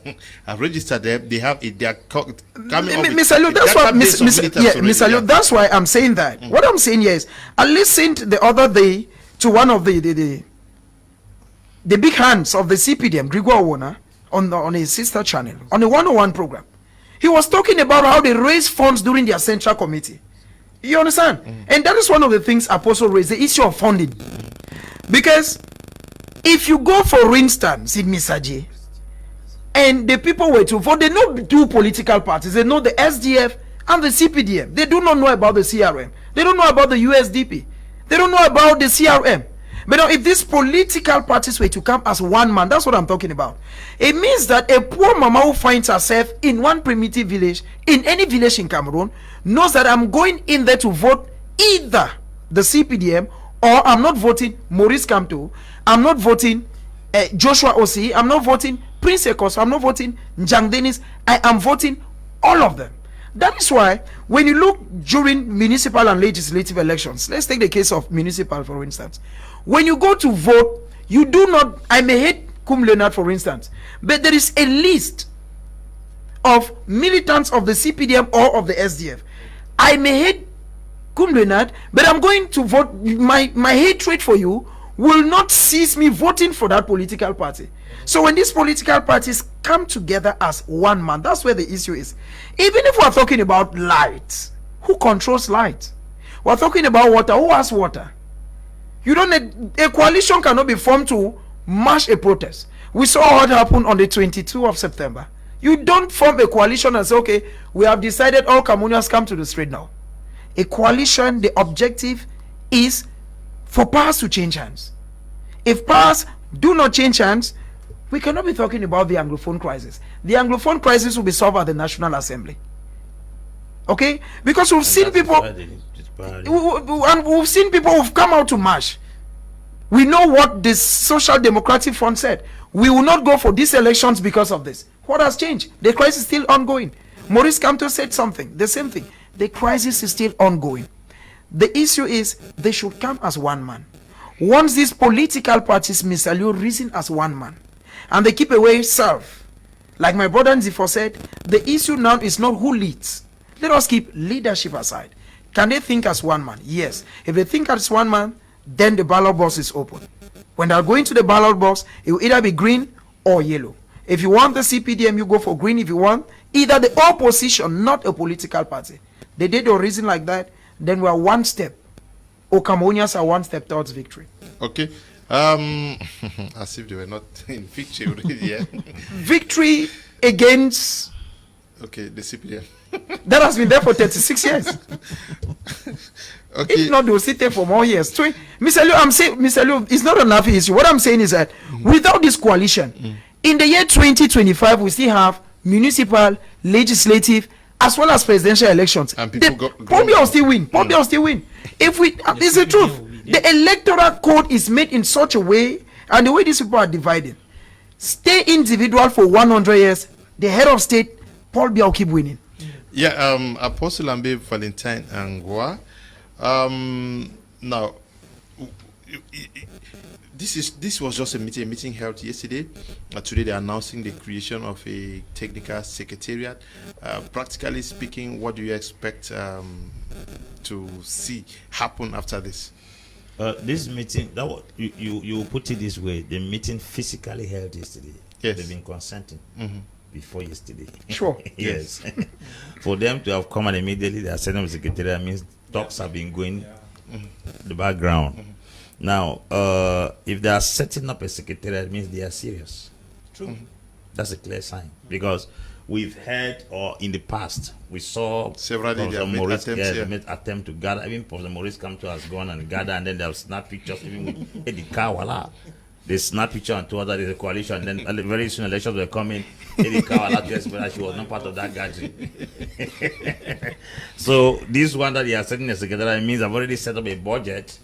[SPEAKER 1] registered. They have it. They are coming up with
[SPEAKER 4] Mr. Liu, that's why, Mr. Liu, that's why I'm saying that. What I'm saying here is, I listened the other day to one of the big hands of the CPDM, Gregoire Warner, on his sister channel, on the 101 program. He was talking about how they raise funds during their central committee. You understand? And that is one of the things Apostle raised, the issue of funding. Because if you go, for instance, in Misaje, and the people were to vote, they know two political parties. They know the SDF and the CPDM. They do not know about the CRM. They don't know about the USDP. They don't know about the CRM. But now, if these political parties were to come as one man, that's what I'm talking about. It means that a poor mama who finds herself in one primitive village, in any village in Cameroon, knows that I'm going in there to vote either the CPDM, or I'm not voting Maurice Kamto, I'm not voting Joshua Osi, I'm not voting Prince Ekos, I'm not voting Njang Dennis, I am voting all of them. That is why when you look during municipal and legislative elections, let's take the case of municipal for instance. When you go to vote, you do not, I may hate Cum Leonard for instance, but there is a list of militants of the CPDM or of the SDF. I may hate Cum Leonard, but I'm going to vote. My hatred for you will not cease me voting for that political party. So when these political parties come together as one man, that's where the issue is. Even if we're talking about light, who controls light? We're talking about water, who has water? You don't need, a coalition cannot be formed to march a protest. We saw what happened on the 22nd of September. You don't form a coalition and say, okay, we have decided all Cameroonians come to the street now. A coalition, the objective is for powers to change hands. If powers do not change hands, we cannot be talking about the Anglophone crisis. The Anglophone crisis will be solved at the National Assembly. Okay? Because we've seen people, and we've seen people who've come out to march. We know what the Social Democratic Front said. We will not go for these elections because of this. What has changed? The crisis is still ongoing. Maurice Kamto said something, the same thing. The crisis is still ongoing. The issue is they should come as one man. Once these political parties, Mr. Liu, reason as one man, and they keep away self, like my brother Nzifo said, the issue now is not who leads. Let us keep leadership aside. Can they think as one man? Yes. If they think as one man, then the ballot box is open. When they're going to the ballot box, it will either be green or yellow. If you want the CPDM, you go for green. If you want either the opposition, not a political party. They did a reason like that, then we are one step. Cameroonians are one step towards victory.
[SPEAKER 1] Okay. As if they were not in victory already, yeah.
[SPEAKER 4] Victory against...
[SPEAKER 1] Okay, the CPDM.
[SPEAKER 4] That has been there for 36 years.
[SPEAKER 1] Okay.
[SPEAKER 4] If not, they will sit there for more years. So, Mr. Liu, I'm saying, Mr. Liu, it's not an happy issue. What I'm saying is that without this coalition, in the year 2025, we still have municipal, legislative, as well as presidential elections.
[SPEAKER 1] And people
[SPEAKER 4] Paul Biya will still win. Paul Biya will still win. If we, this is the truth. The electoral code is made in such a way, and the way these people are divided. Stay individual for 100 years. The head of state, Paul Biya, will keep winning.
[SPEAKER 1] Yeah, Apostle Ambe Valentine Angwa. Now, this was just a meeting held yesterday. Today they're announcing the creation of a technical secretariat. Practically speaking, what do you expect to see happen after this?
[SPEAKER 2] This meeting, that was, you put it this way, the meeting physically held yesterday.
[SPEAKER 1] Yes.
[SPEAKER 2] They've been consenting before yesterday.
[SPEAKER 4] Sure.
[SPEAKER 2] Yes. For them to have come and immediately they are sending the secretariat means talks have been going the background. Now, if they are setting up a secretariat, it means they are serious. True. That's a clear sign, because we've heard, or in the past, we saw
[SPEAKER 1] several
[SPEAKER 2] made attempt to gather. Even Professor Maurice Kamto has gone and gathered, and then they'll snap pictures even with Eddie Kawala. They snap picture and told that there's a coalition. And then very soon elections were coming. Eddie Kawala that she was not part of that gathering. So this one that they are setting as secretariat means I've already set up a budget.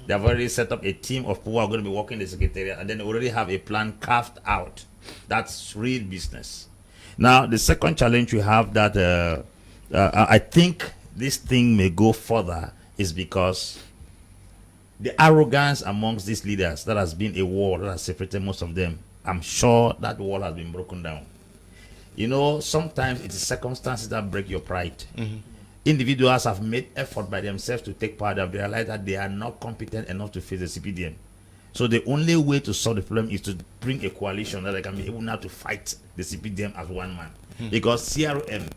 [SPEAKER 2] They've already set up a team of people who are going to be working in the secretariat, and then they already have a plan carved out. That's real business. Now, the second challenge we have that I think this thing may go further is because the arrogance amongst these leaders, that has been a wall that has separated most of them. I'm sure that wall has been broken down. You know, sometimes it is circumstances that break your pride. Individuals have made effort by themselves to take part. They have realized that they are not competent enough to face the CPDM. So the only way to solve the problem is to bring a coalition that they can be able now to fight the CPDM as one man. Because CRM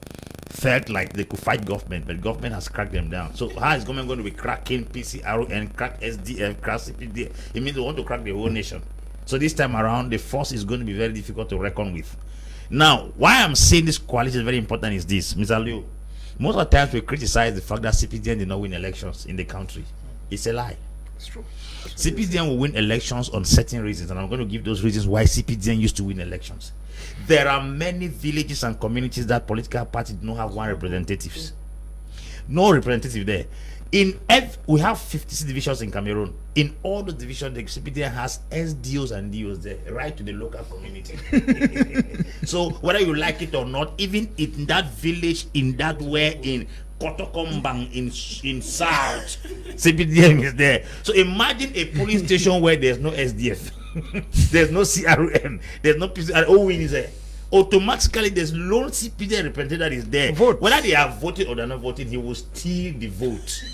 [SPEAKER 2] felt like they could fight government, but government has cracked them down. So how is government going to be cracking PCRN, crack SDF, crack CPDM? It means they want to crack the whole nation. So this time around, the force is going to be very difficult to reckon with. Now, why I'm saying this coalition is very important is this, Mr. Liu. Most of the times we criticize the fact that CPDM did not win elections in the country. It's a lie.
[SPEAKER 4] It's true.
[SPEAKER 2] CPDM will win elections on certain reasons, and I'm going to give those reasons why CPDM used to win elections. There are many villages and communities that political parties do not have one representatives. No representative there. We have 56 divisions in Cameroon. In all the divisions, the CPDM has SDOs and DOs there, right to the local community. So whether you like it or not, even in that village, in that way, in Kotokombang, in South, CPDM is there. So imagine a police station where there's no SDF, there's no CRM, there's no PCR, OWIN is there. Automatically, there's lone CPDM representative that is there.
[SPEAKER 4] Vote.
[SPEAKER 2] Whether they are voting or they're not voting, he will steal the vote.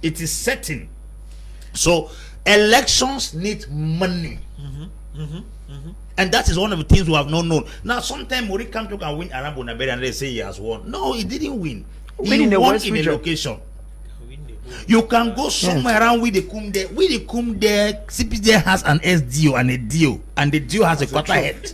[SPEAKER 2] It is certain. So elections need money. And that is one of the things we have not known. Now, sometimes Mori Kamto can win Arambo Naberi and they say he has won. No, he didn't win. He won in a location. You can go somewhere around with the Kumde. With the Kumde, CPJ has an SDO and a DO, and the DO has a quarter head.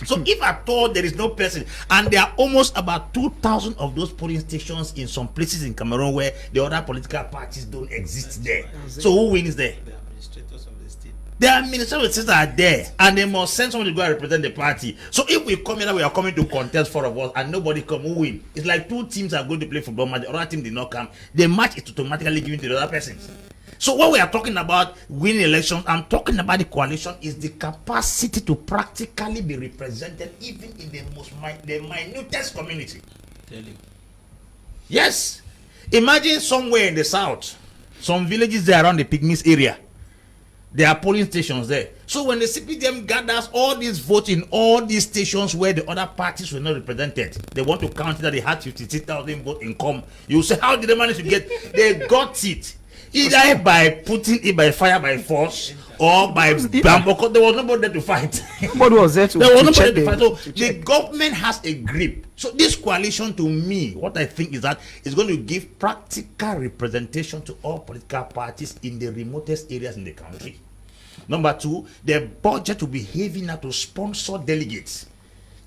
[SPEAKER 2] So if at all there is no person, and there are almost about 2,000 of those polling stations in some places in Cameroon where the other political parties don't exist there. So who wins there?
[SPEAKER 3] The administrators of the state.
[SPEAKER 2] The administrators of the state are there, and they must send someone to go and represent the party. So if we come here, we are coming to contest for of us, and nobody come, who win? It's like two teams are going to play football match. The other team did not come. The match is automatically given to the other person. So what we are talking about winning elections, I'm talking about the coalition, is the capacity to practically be represented even in the minutest community.
[SPEAKER 3] Tell you.
[SPEAKER 2] Yes. Imagine somewhere in the south, some villages there around the Pygmies area. There are polling stations there. So when the CPDM gathers all these votes in all these stations where the other parties were not represented, they want to count that they had 56,000 votes in come. You say, how did they manage to get? They got it. Either by putting it by fire by force or by bamboo. There was nobody there to fight.
[SPEAKER 4] Nobody was there to
[SPEAKER 2] There was nobody
[SPEAKER 4] check
[SPEAKER 2] to fight. So the government has a grip. So this coalition, to me, what I think is that it's going to give practical representation to all political parties in the remotest areas in the country. Number two, their budget will be heavy enough to sponsor delegates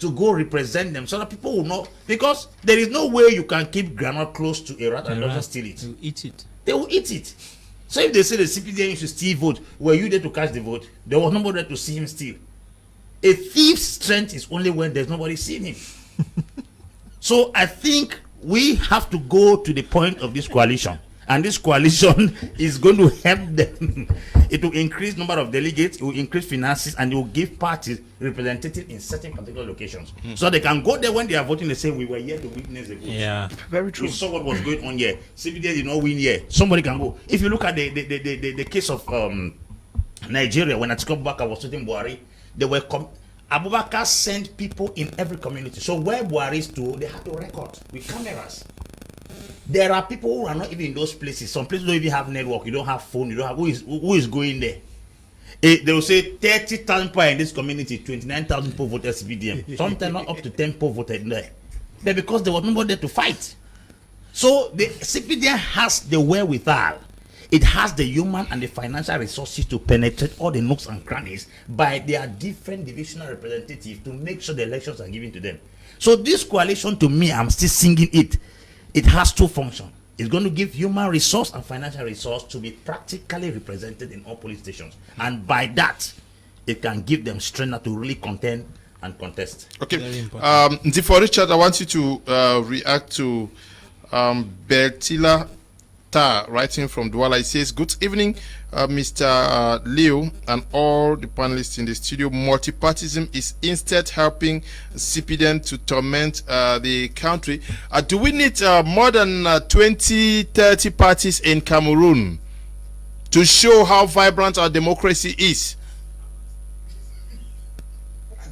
[SPEAKER 2] to go represent them, so that people will not, because there is no way you can keep granite close to a rat and not steal it.
[SPEAKER 3] You eat it.
[SPEAKER 2] They will eat it. So if they say the CPDM should steal vote, were you there to catch the vote? There was nobody there to see him steal. A thief's strength is only when there's nobody seeing him. So I think we have to go to the point of this coalition. And this coalition is going to help them. It will increase number of delegates, it will increase finances, and it will give parties representative in certain particular locations. So they can go there when they are voting, they say, we were here to witness the vote.
[SPEAKER 3] Yeah.
[SPEAKER 4] Very true.
[SPEAKER 2] We saw what was going on here. CPDM did not win here. Somebody can go. If you look at the case of Nigeria, when Atiku Abubakar was sitting Buhari, they were Abubakar sent people in every community. So where Buhari stood, they had to record with cameras. There are people who are not even in those places. Some places don't even have network. You don't have phone. You don't have who is going there. They will say 30,000 people in this community, 29,000 people voted CPDM. Sometimes not up to 10 people voted there. But because there was nobody there to fight. So the CPDM has the wherewithal. It has the human and the financial resources to penetrate all the nooks and crannies by their different divisional representatives to make sure the elections are given to them. So this coalition, to me, I'm still singing it. It has two functions. It's going to give human resource and financial resource to be practically represented in all police stations. And by that, it can give them strength to really contend and contest.
[SPEAKER 1] Okay. For Richard, I want you to react to Bertila Ta writing from Douala. He says, good evening, Mr. Leo and all the panelists in the studio. Multipartism is instead helping CPDM to torment the country. Do we need more than 20, 30 parties in Cameroon to show how vibrant our democracy is?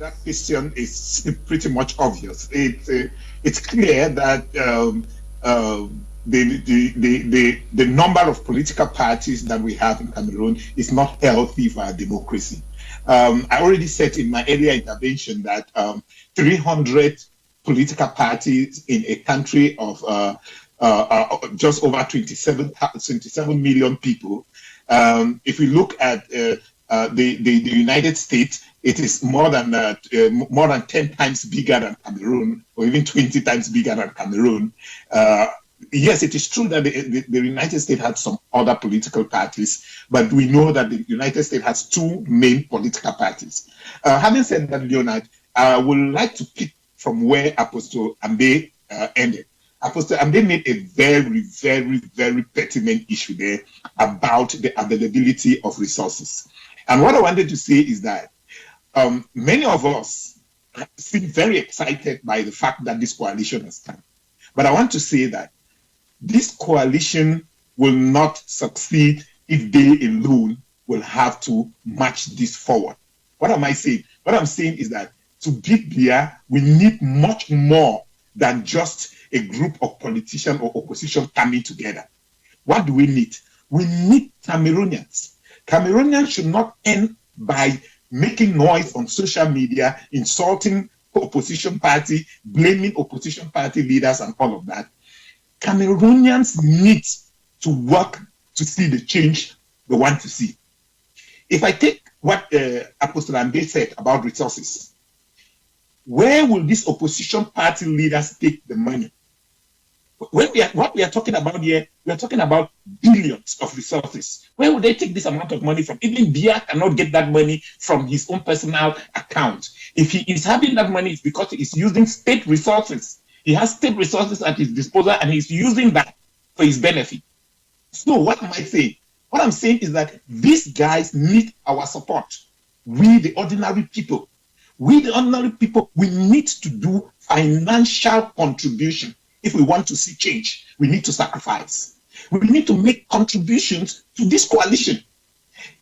[SPEAKER 5] That question is pretty much obvious. It's clear that the number of political parties that we have in Cameroon is not healthy for our democracy. I already said in my earlier intervention that 300 political parties in a country of just over 27 million people. If we look at the United States, it is more than 10 times bigger than Cameroon, or even 20 times bigger than Cameroon. Yes, it is true that the United States had some other political parties, but we know that the United States has two main political parties. Having said that, Leonard, I would like to pick from where Apostle Ambe ended. Apostle Ambe made a very, very, very pertinent issue there about the availability of resources. And what I wanted to say is that many of us seem very excited by the fact that this coalition has come. But I want to say that this coalition will not succeed if they alone will have to march this forward. What am I saying? What I'm saying is that to beat Biya, we need much more than just a group of politicians or opposition coming together. What do we need? We need Cameroonians. Cameroonians should not end by making noise on social media, insulting opposition party, blaming opposition party leaders and all of that. Cameroonians need to work to see the change they want to see. If I take what Apostle Ambe said about resources, where will these opposition party leaders take the money? What we are talking about here, we are talking about billions of resources. Where would they take this amount of money from? Even Biya cannot get that money from his own personal account. If he is having that money, it's because he is using state resources. He has state resources at his disposal and he's using that for his benefit. So what am I saying? What I'm saying is that these guys need our support. We, the ordinary people, we need to do financial contribution. If we want to see change, we need to sacrifice. We need to make contributions to this coalition.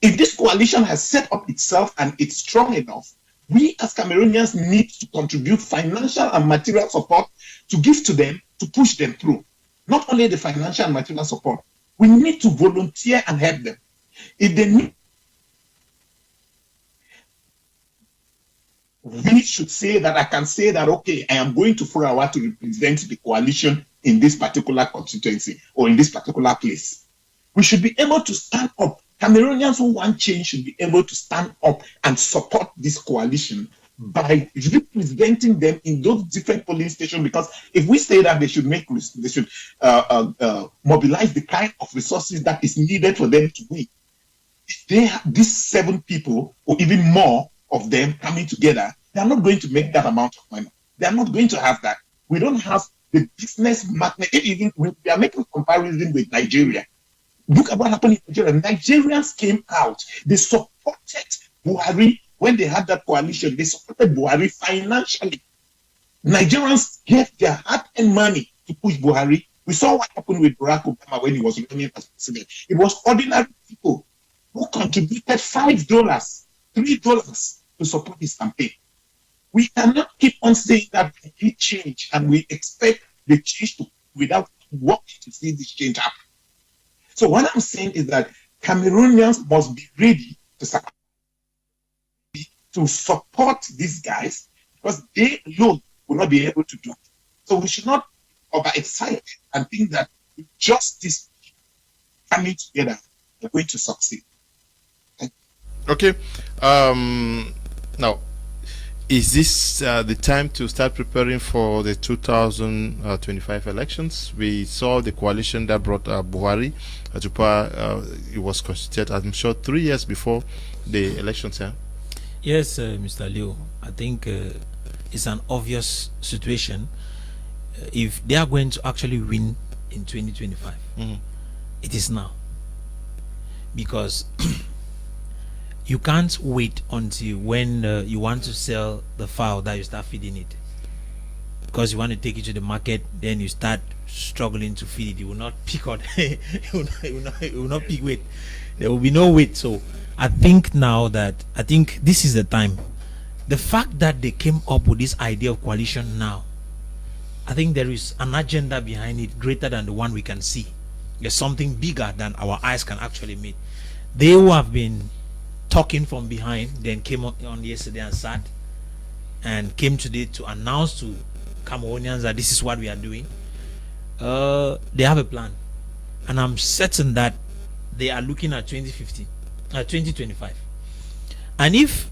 [SPEAKER 5] If this coalition has set up itself and it's strong enough, we as Cameroonians need to contribute financial and material support to give to them, to push them through. Not only the financial and material support, we need to volunteer and help them. If they need, we should say that I can say that, okay, I am going to Furawa to represent the coalition in this particular constituency or in this particular place. We should be able to stand up. Cameroonians who want change should be able to stand up and support this coalition by representing them in those different polling stations. Because if we say that they should mobilize the kind of resources that is needed for them to win, if they have these 7 people or even more of them coming together, they are not going to make that amount of money. They are not going to have that. We don't have the business magnet. Even we are making comparison with Nigeria. Look at what happened in Nigeria. Nigerians came out. They supported Buhari when they had that coalition. They supported Buhari financially. Nigerians gave their hard-earned money to push Buhari. We saw what happened with Barack Obama when he was running as president. It was ordinary people who contributed $5, $3 to support his campaign. We cannot keep on saying that we need change and we expect the change to without working to see this change happen. So what I'm saying is that Cameroonians must be ready to support these guys because they alone will not be able to do it. So we should not be overexcited and think that with just this coming together, we're going to succeed.
[SPEAKER 1] Okay. Now, Is this the time to start preparing for the 2025 elections? We saw the coalition that brought Buhari to power. It was constituted, I'm sure, 3 years before the elections. Yeah?
[SPEAKER 3] Yes, Mr. Leo. I think it's an obvious situation. If they are going to actually win in 2025, it is now. Because you can't wait until when you want to sell the fowl that you start feeding it. Because you want to take it to the market, then you start struggling to feed it. You will not pick on it will not pick weight. There will be no weight. So I think this is the time. The fact that they came up with this idea of coalition now, I think there is an agenda behind it greater than the one we can see. There's something bigger than our eyes can actually meet. They who have been talking from behind then came on yesterday and sat and came today to announce to Cameroonians that this is what we are doing. They have a plan, and I'm certain that they are looking at 2025. And if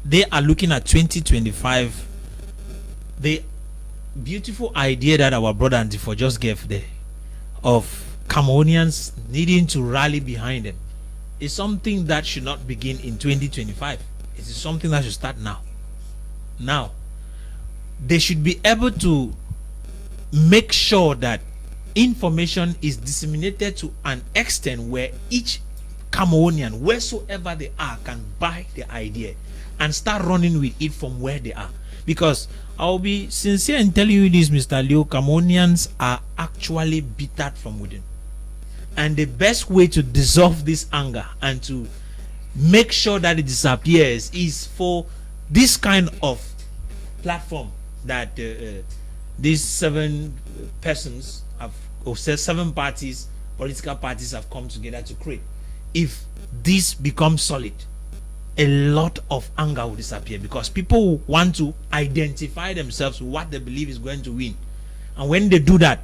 [SPEAKER 3] they are looking at 2025, the beautiful idea that our brother Antifo just gave there of Cameroonians needing to rally behind them is something that should not begin in 2025. It is something that should start now. Now, they should be able to make sure that information is disseminated to an extent where each Cameroonian, wheresoever they are, can buy the idea and start running with it from where they are. Because I'll be sincere in telling you this, Mr. Leo, Cameroonians are actually bitter from within. And the best way to dissolve this anger and to make sure that it disappears is for this kind of platform that these 7 persons have, or 7 parties, political parties have come together to create. If this becomes solid, a lot of anger will disappear, because people want to identify themselves with what they believe is going to win. And when they do that,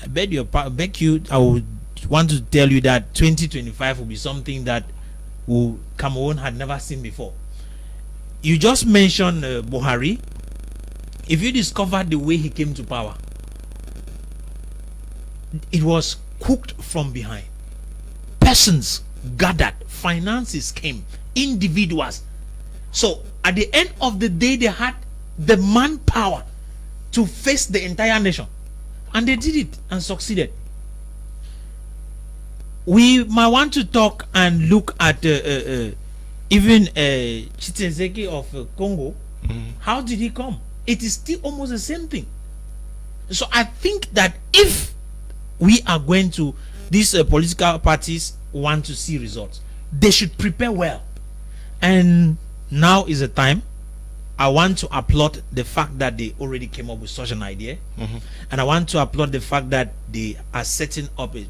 [SPEAKER 3] I would want to tell you that 2025 will be something that Cameroon had never seen before. You just mentioned Buhari. If you discover the way he came to power, it was cooked from behind. Persons gathered, finances came, individuals. So at the end of the day, they had the manpower to face the entire nation, and they did it and succeeded. We might want to talk and look at even Chitezeki of Congo. How did he come? It is still almost the same thing. So I think that if we are going to, these political parties want to see results, they should prepare well. And now is the time. I want to applaud the fact that they already came up with such an idea. And I want to applaud the fact that they are setting up a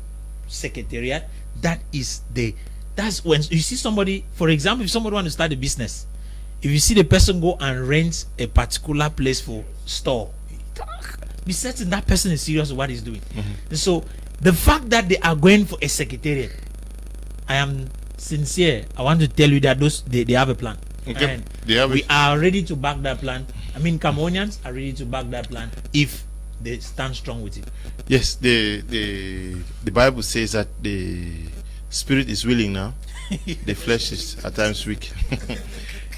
[SPEAKER 3] secretariat. That's when you see somebody, for example, if somebody wants to start a business, if you see the person go and rent a particular place for store, be certain that person is serious with what he's doing. And so the fact that they are going for a secretariat, I am sincere. I want to tell you that they have a plan.
[SPEAKER 1] Okay.
[SPEAKER 3] And we are ready to back that plan. I mean, Cameroonians are ready to back that plan if they stand strong with it.
[SPEAKER 1] Yes, the Bible says that the spirit is willing now, the flesh is at times weak.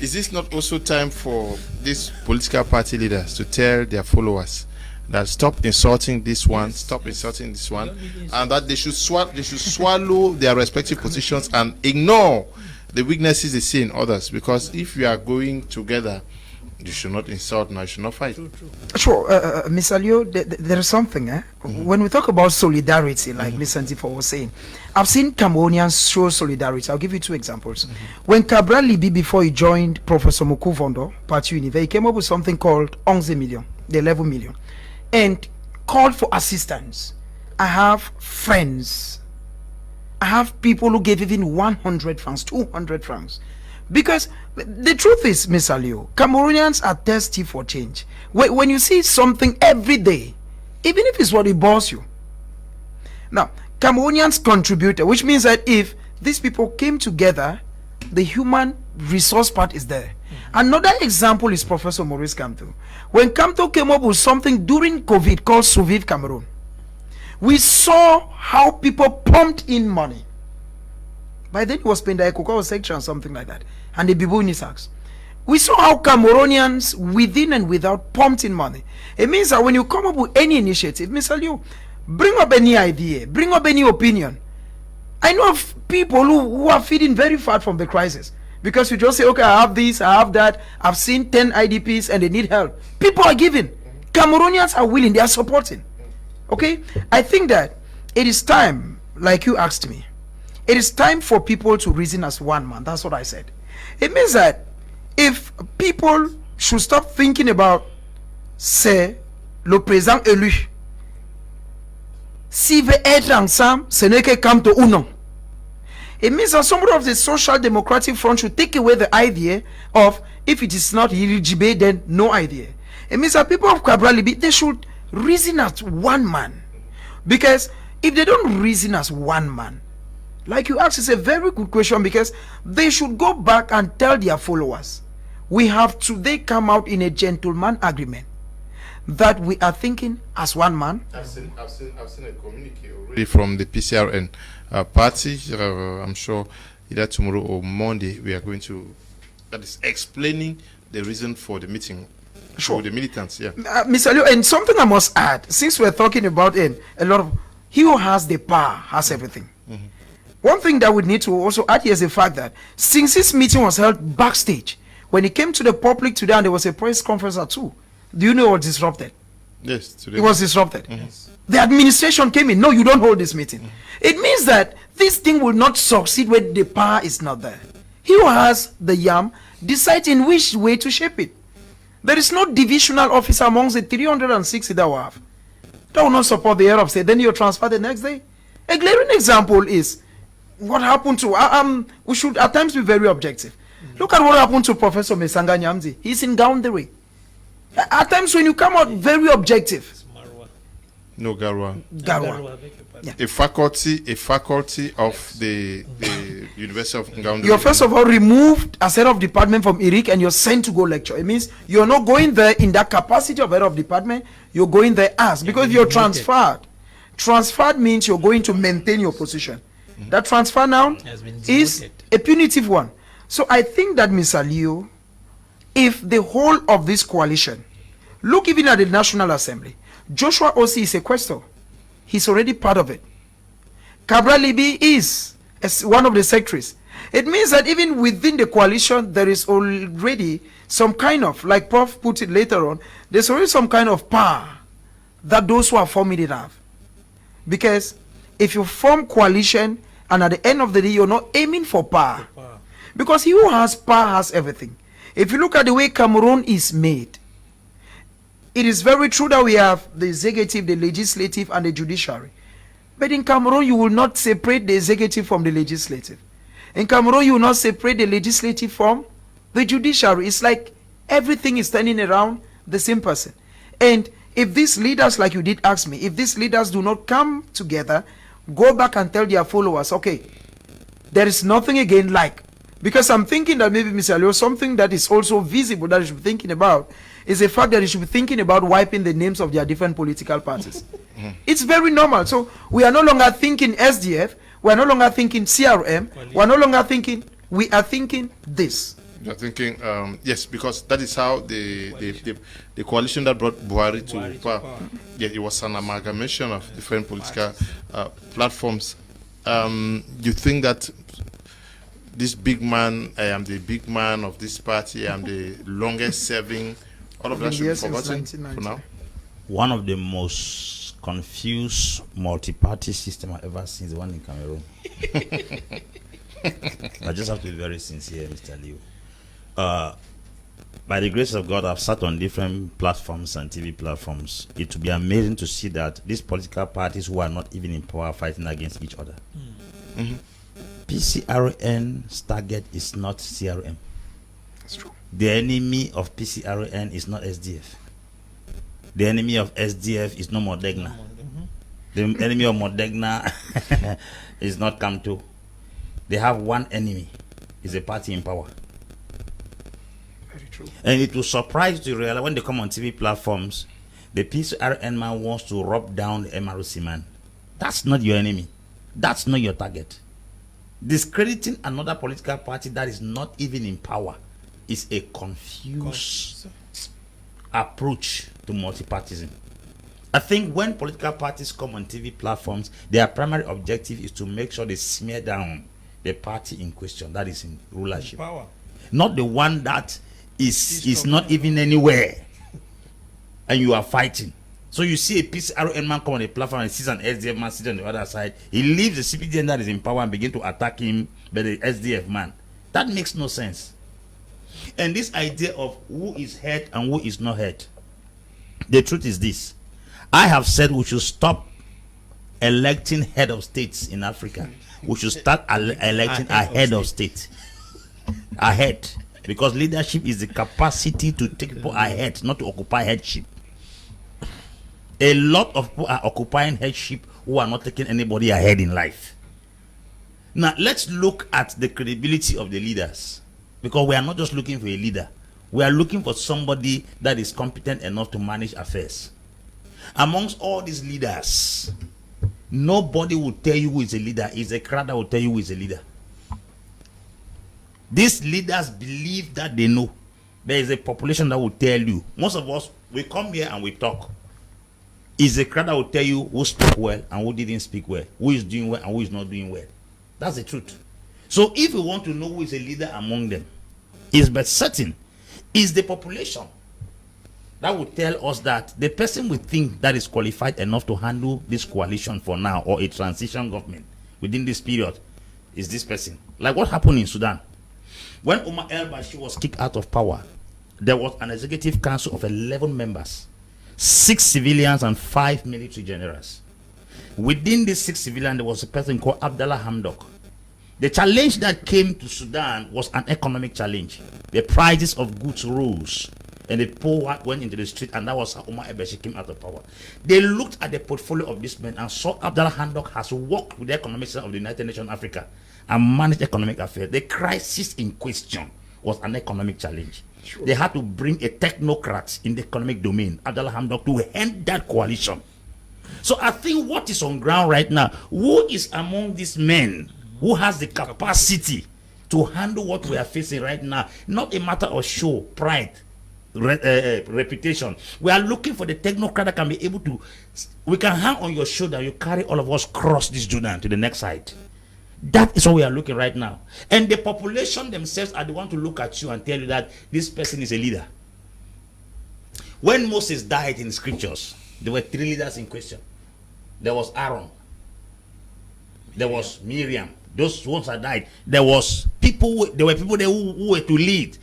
[SPEAKER 1] Is this not also time for these political party leaders to tell their followers that stop insulting this one, insulting this one, and that they should swallow their respective positions and ignore the weaknesses they see in others? Because if you are going together, you should not insult, now you should not fight.
[SPEAKER 4] Sure, Mr. Leo, there is something. When we talk about solidarity, like Mr. Antifo was saying, I've seen Cameroonians show solidarity. I'll give you 2 examples. When Cabral Libi, before he joined Professor Mokuvondo, Parti Unive, he came up with something called 11 million, the 11 million, and called for assistance. I have friends. I have people who gave even 100 francs, 200 francs. Because the truth is, Mr. Leo, Cameroonians are thirsty for change. When you see something every day, even if it's what it bores you. Now, Cameroonians contributed, which means that if these people came together, the human resource part is there. Another example is Professor Maurice Kamto. When Kamto came up with something during COVID called Survive Cameroon, we saw how people pumped in money. By then it was Penda Ekoko section, something like that, and the Bibu Nisaks. We saw how Cameroonians within and without pumped in money. It means that when you come up with any initiative, Mr. Liu, bring up any idea, bring up any opinion. I know of people who are feeding very far from the crisis because you just say, okay, I have this, I have that, I've seen 10 IDPs and they need help. People are giving. Cameroonians are willing, they are supporting. Okay? I think that it is time, like you asked me, it is time for people to reason as one man. That's what I said. It means that if people should stop thinking about, c'est le président élu, s'il veut être ensemble, ce n'est que Kamto ou non. It means that somebody of the Social Democratic Front should take away the idea of if it is not Yirijibe, then no idea. It means that people of Cabral Libi, they should reason as one man. Because if they don't reason as one man, like you asked, it's a very good question because they should go back and tell their followers, we have today come out in a gentleman agreement that we are thinking as one man.
[SPEAKER 1] I've seen a communique already from the PCRN party. I'm sure either tomorrow or Monday we are going to, that is explaining the reason for the meeting.
[SPEAKER 4] Sure.
[SPEAKER 1] For the militants, yeah.
[SPEAKER 4] Mr. Liu, and something I must add, since we're talking about a lot of, he who has the power has everything. One thing that we need to also add here is the fact that since this meeting was held backstage, when it came to the public today and there was a press conference at 2, do you know what disrupted?
[SPEAKER 1] Yes, today.
[SPEAKER 4] It was disrupted. The administration came in. No, you don't hold this meeting. It means that this thing will not succeed when the power is not there. He who has the yam decides in which way to shape it. There is no divisional officer amongst the 360 that we have. That will not support the head of state. Then you're transferred the next day. A glaring example is what happened to, we should at times be very objective. Look at what happened to Professor Mesanga Nyamzi. He's in Gaundere. At times when you come out very objective.
[SPEAKER 1] No, Garwa.
[SPEAKER 4] Garwa.
[SPEAKER 1] A faculty of the University of Ngaoundé.
[SPEAKER 4] You're first of all removed as head of department from IRIC and you're sent to go lecture. It means you're not going there in that capacity of head of department. You're going there as, because you're transferred. Transferred means you're going to maintain your position. That transfer now is a punitive one. So I think that, Mr. Liu, if the whole of this coalition, look even at the National Assembly, Joshua Osi is a questor. He's already part of it. Cabral Libi is one of the secretaries. It means that even within the coalition, there is already some kind of, like Prof put it later on, there's already some kind of power that those who are forming it have. Because if you form coalition and at the end of the day, you're not aiming for power. Because he who has power has everything. If you look at the way Cameroon is made, it is very true that we have the executive, the legislative, and the judiciary. But in Cameroon, you will not separate the executive from the legislative. In Cameroon, you will not separate the legislative from the judiciary. It's like everything is turning around the same person. And if these leaders, like you did ask me, if these leaders do not come together, go back and tell their followers, okay, there is nothing again like, because I'm thinking that maybe, Mr. Leo, something that is also visible that you should be thinking about is the fact that you should be thinking about wiping the names of their different political parties. It's very normal. So we are no longer thinking SDF, we are no longer thinking CRM, we are no longer thinking, we are thinking this.
[SPEAKER 1] You're thinking, yes, because that is how the coalition that brought Buhari to power, yeah, it was an amalgamation of different political platforms. You think that this big man, I am the big man of this party, I am the longest serving, all of that should be forgotten for now?
[SPEAKER 2] One of the most confused multi-party system I've ever seen is the one in Cameroon. I just have to be very sincere, Mr. Liu. By the grace of God, I've sat on different platforms and TV platforms. It would be amazing to see that these political parties who are not even in power fighting against each other. PCRN's target is not CRM.
[SPEAKER 4] That's true.
[SPEAKER 2] The enemy of PCRN is not SDF. The enemy of SDF is not Modegna. The enemy of Modegna is not Kamto. They have one enemy. It's a party in power. And it will surprise you to realize when they come on TV platforms, the PCRN man wants to rub down the MRC man. That's not your enemy. That's not your target. Discrediting another political party that is not even in power is a confused approach to multipartism. I think when political parties come on TV platforms, their primary objective is to make sure they smear down the party in question that is in rulership.
[SPEAKER 3] Power.
[SPEAKER 2] Not the one that is not even anywhere and you are fighting. So you see a PCRN man come on a platform and sees an SDF man sitting on the other side. He leaves the CPDN that is in power and begin to attack him by the SDF man. That makes no sense. And this idea of who is head and who is not head, the truth is this. I have said we should stop electing head of states in Africa. We should start electing a head of state. Ahead. Because leadership is the capacity to take people ahead, not to occupy headship. A lot of people are occupying headship who are not taking anybody ahead in life. Now, let's look at the credibility of the leaders. Because we are not just looking for a leader. We are looking for somebody that is competent enough to manage affairs. Amongst all these leaders, nobody will tell you who is a leader. It's a crowd that will tell you who is a leader. These leaders believe that they know. There is a population that will tell you. Most of us, we come here and we talk. It's a crowd that will tell you who spoke well and who didn't speak well, who is doing well and who is not doing well. That's the truth. So if we want to know who is a leader among them, it's but certain is the population that will tell us that the person we think that is qualified enough to handle this coalition for now or a transition government within this period is this person. Like what happened in Sudan. When Omar el-Bashir was kicked out of power, there was an executive council of 11 members, 6 civilians and 5 military generals. Within these 6 civilians, there was a person called Abdallah Hamdok. The challenge that came to Sudan was an economic challenge. The prices of goods rose, and the poor went into the street, and that was how Omar el-Bashir came out of power. They looked at the portfolio of this man and saw Abdallah Hamdok has worked with the Economic Center of the United Nations Africa and managed economic affairs. The crisis in question was an economic challenge. Sure. They had to bring a technocrat in the economic domain, Abdallah Hamdok, to end that coalition. So I think what is on ground right now, who is among these men who has the capacity to handle what we are facing right now? Not a matter of show, pride, reputation. We are looking for the technocrat that can be able to, we can hang on your shoulder, you carry all of us cross this Jordan to the next side. That is what we are looking right now. And the population themselves are the one to look at you and tell you that this person is a leader. When Moses died in scriptures, there were 3 leaders in question. There was Aaron. There was Miriam. Those ones that died. There were people there who were to lead.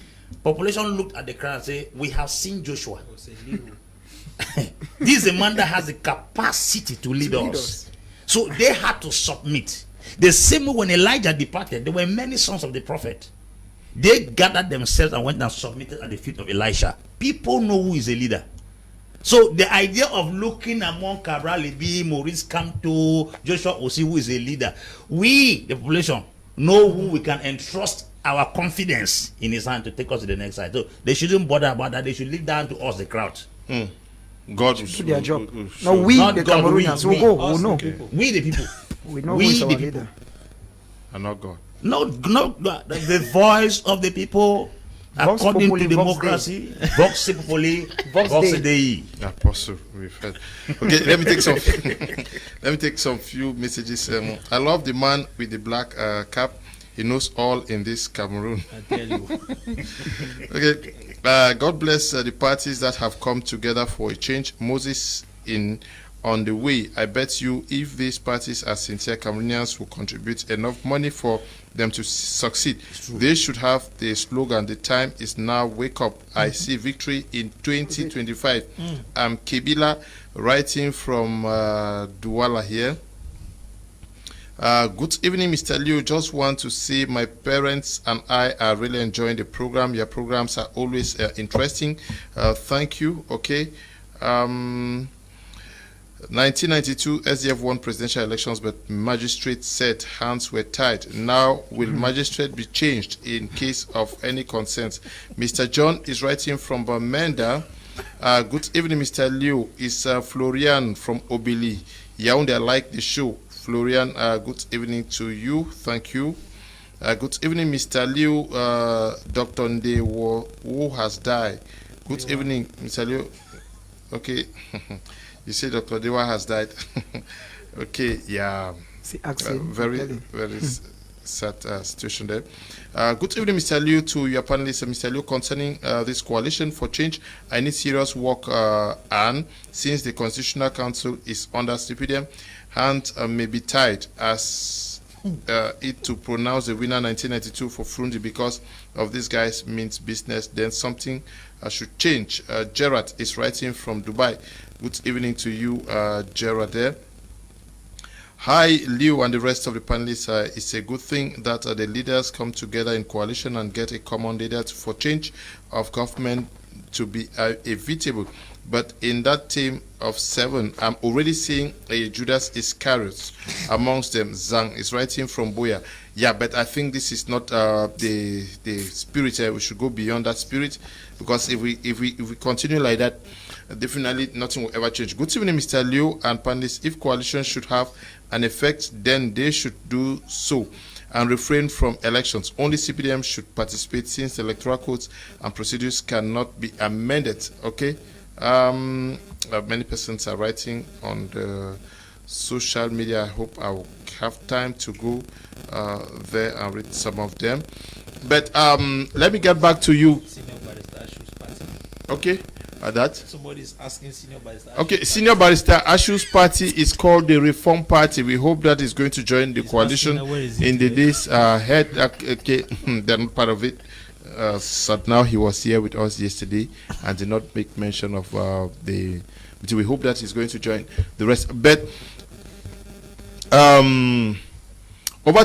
[SPEAKER 2] Population looked at the crowd and said, we have seen Joshua. This is a man that has the capacity to lead us. So they had to submit. The same way when Elijah departed, there were many sons of the prophet. They gathered themselves and went and submitted at the feet of Elisha. People know who is a leader. So the idea of looking among Cabral Libi, Maurice Kamto, Joshua Osi, who is a leader, we, the population, know who we can entrust our confidence in his hand to take us to the next side. So they shouldn't bother about that. They should leave down to us, the crowd.
[SPEAKER 4] God will do their job. No, we, the Cameroonians, will go. We'll know.
[SPEAKER 1] Okay.
[SPEAKER 2] We, the people.
[SPEAKER 4] We know who is our leader.
[SPEAKER 1] And not God.
[SPEAKER 2] No, the voice of the people,
[SPEAKER 4] Vox
[SPEAKER 2] according
[SPEAKER 4] populi,
[SPEAKER 2] to
[SPEAKER 4] vox
[SPEAKER 2] democracy, Vox populi, Vox Dei.
[SPEAKER 1] Apostle, we've heard. Okay, let me take some few messages. I love the man with the black cap. He knows all in this Cameroon.
[SPEAKER 3] I tell you.
[SPEAKER 1] Okay, God bless the parties that have come together for a change. Moses on the way. I bet you if these parties are sincere Cameroonians will contribute enough money for them to succeed. They should have the slogan, the time is now, wake up. I see victory in 2025. I'm Kebila, writing from Douala here. Good evening, Mr. Liu. Just want to say my parents and I are really enjoying the program. Your programs are always interesting. Thank you. Okay. 1992 SDF won presidential elections, but magistrates said hands were tied. Now, will magistrate be changed in case of any concerns? Mr. John is writing from Bamenda. Good evening, Mr. Liu. Is Florian from Obili. Yaoundé, I like the show. Florian, good evening to you. Thank you. Good evening, Mr. Liu. Dr. Nde, who has died. Good evening, Mr. Liu. Okay. You say Dr. Dewa has died. Okay, yeah. Very sad situation there. Good evening, Mr. Liu, to your panelists. Mr. Liu, concerning this coalition for change, I need serious work, and since the Constitutional Council is under CPDM, hands may be tied as it to pronounce the winner 1992 for Frundi because of this guy's means business, then something should change. Gerard is writing from Dubai. Good evening to you, Gerard there. Hi, Liu and the rest of the panelists. It's a good thing that the leaders come together in coalition and get a common leader for change of government to be evitable. But in that team of 7, I'm already seeing a Judas Iscariot amongst them. Zhang is writing from Boya. Yeah, but I think this is not the spirit. We should go beyond that spirit, because if we continue like that, definitely nothing will ever change. Good evening, Mr. Liu and panelists. If coalition should have an effect, then they should do so and refrain from elections. Only CPDM should participate, since electoral codes and procedures cannot be amended. Okay. Many persons are writing on the social media. I hope I will have time to go there and read some of them. But let me get back to you. Okay. That
[SPEAKER 3] somebody's asking Senior Barrister.
[SPEAKER 1] Okay, Senior Barrister Ashu's party is called the Reform Party. We hope that is going to join the coalition in the days ahead. Okay, they're not part of it. So now he was here with us yesterday and did not make mention of the. We hope that he's going to join the rest. But over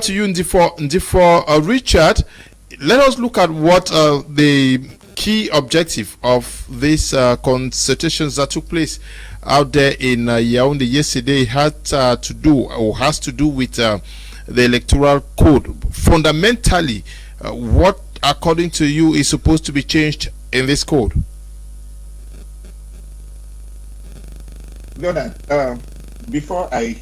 [SPEAKER 1] to you, Ndifo. Richard, let us look at what the key objective of these consultations that took place out there in Yaoundé yesterday had to do, or has to do, with the electoral code. Fundamentally, what, according to you, is supposed to be changed in this code?
[SPEAKER 5] Leonard, before I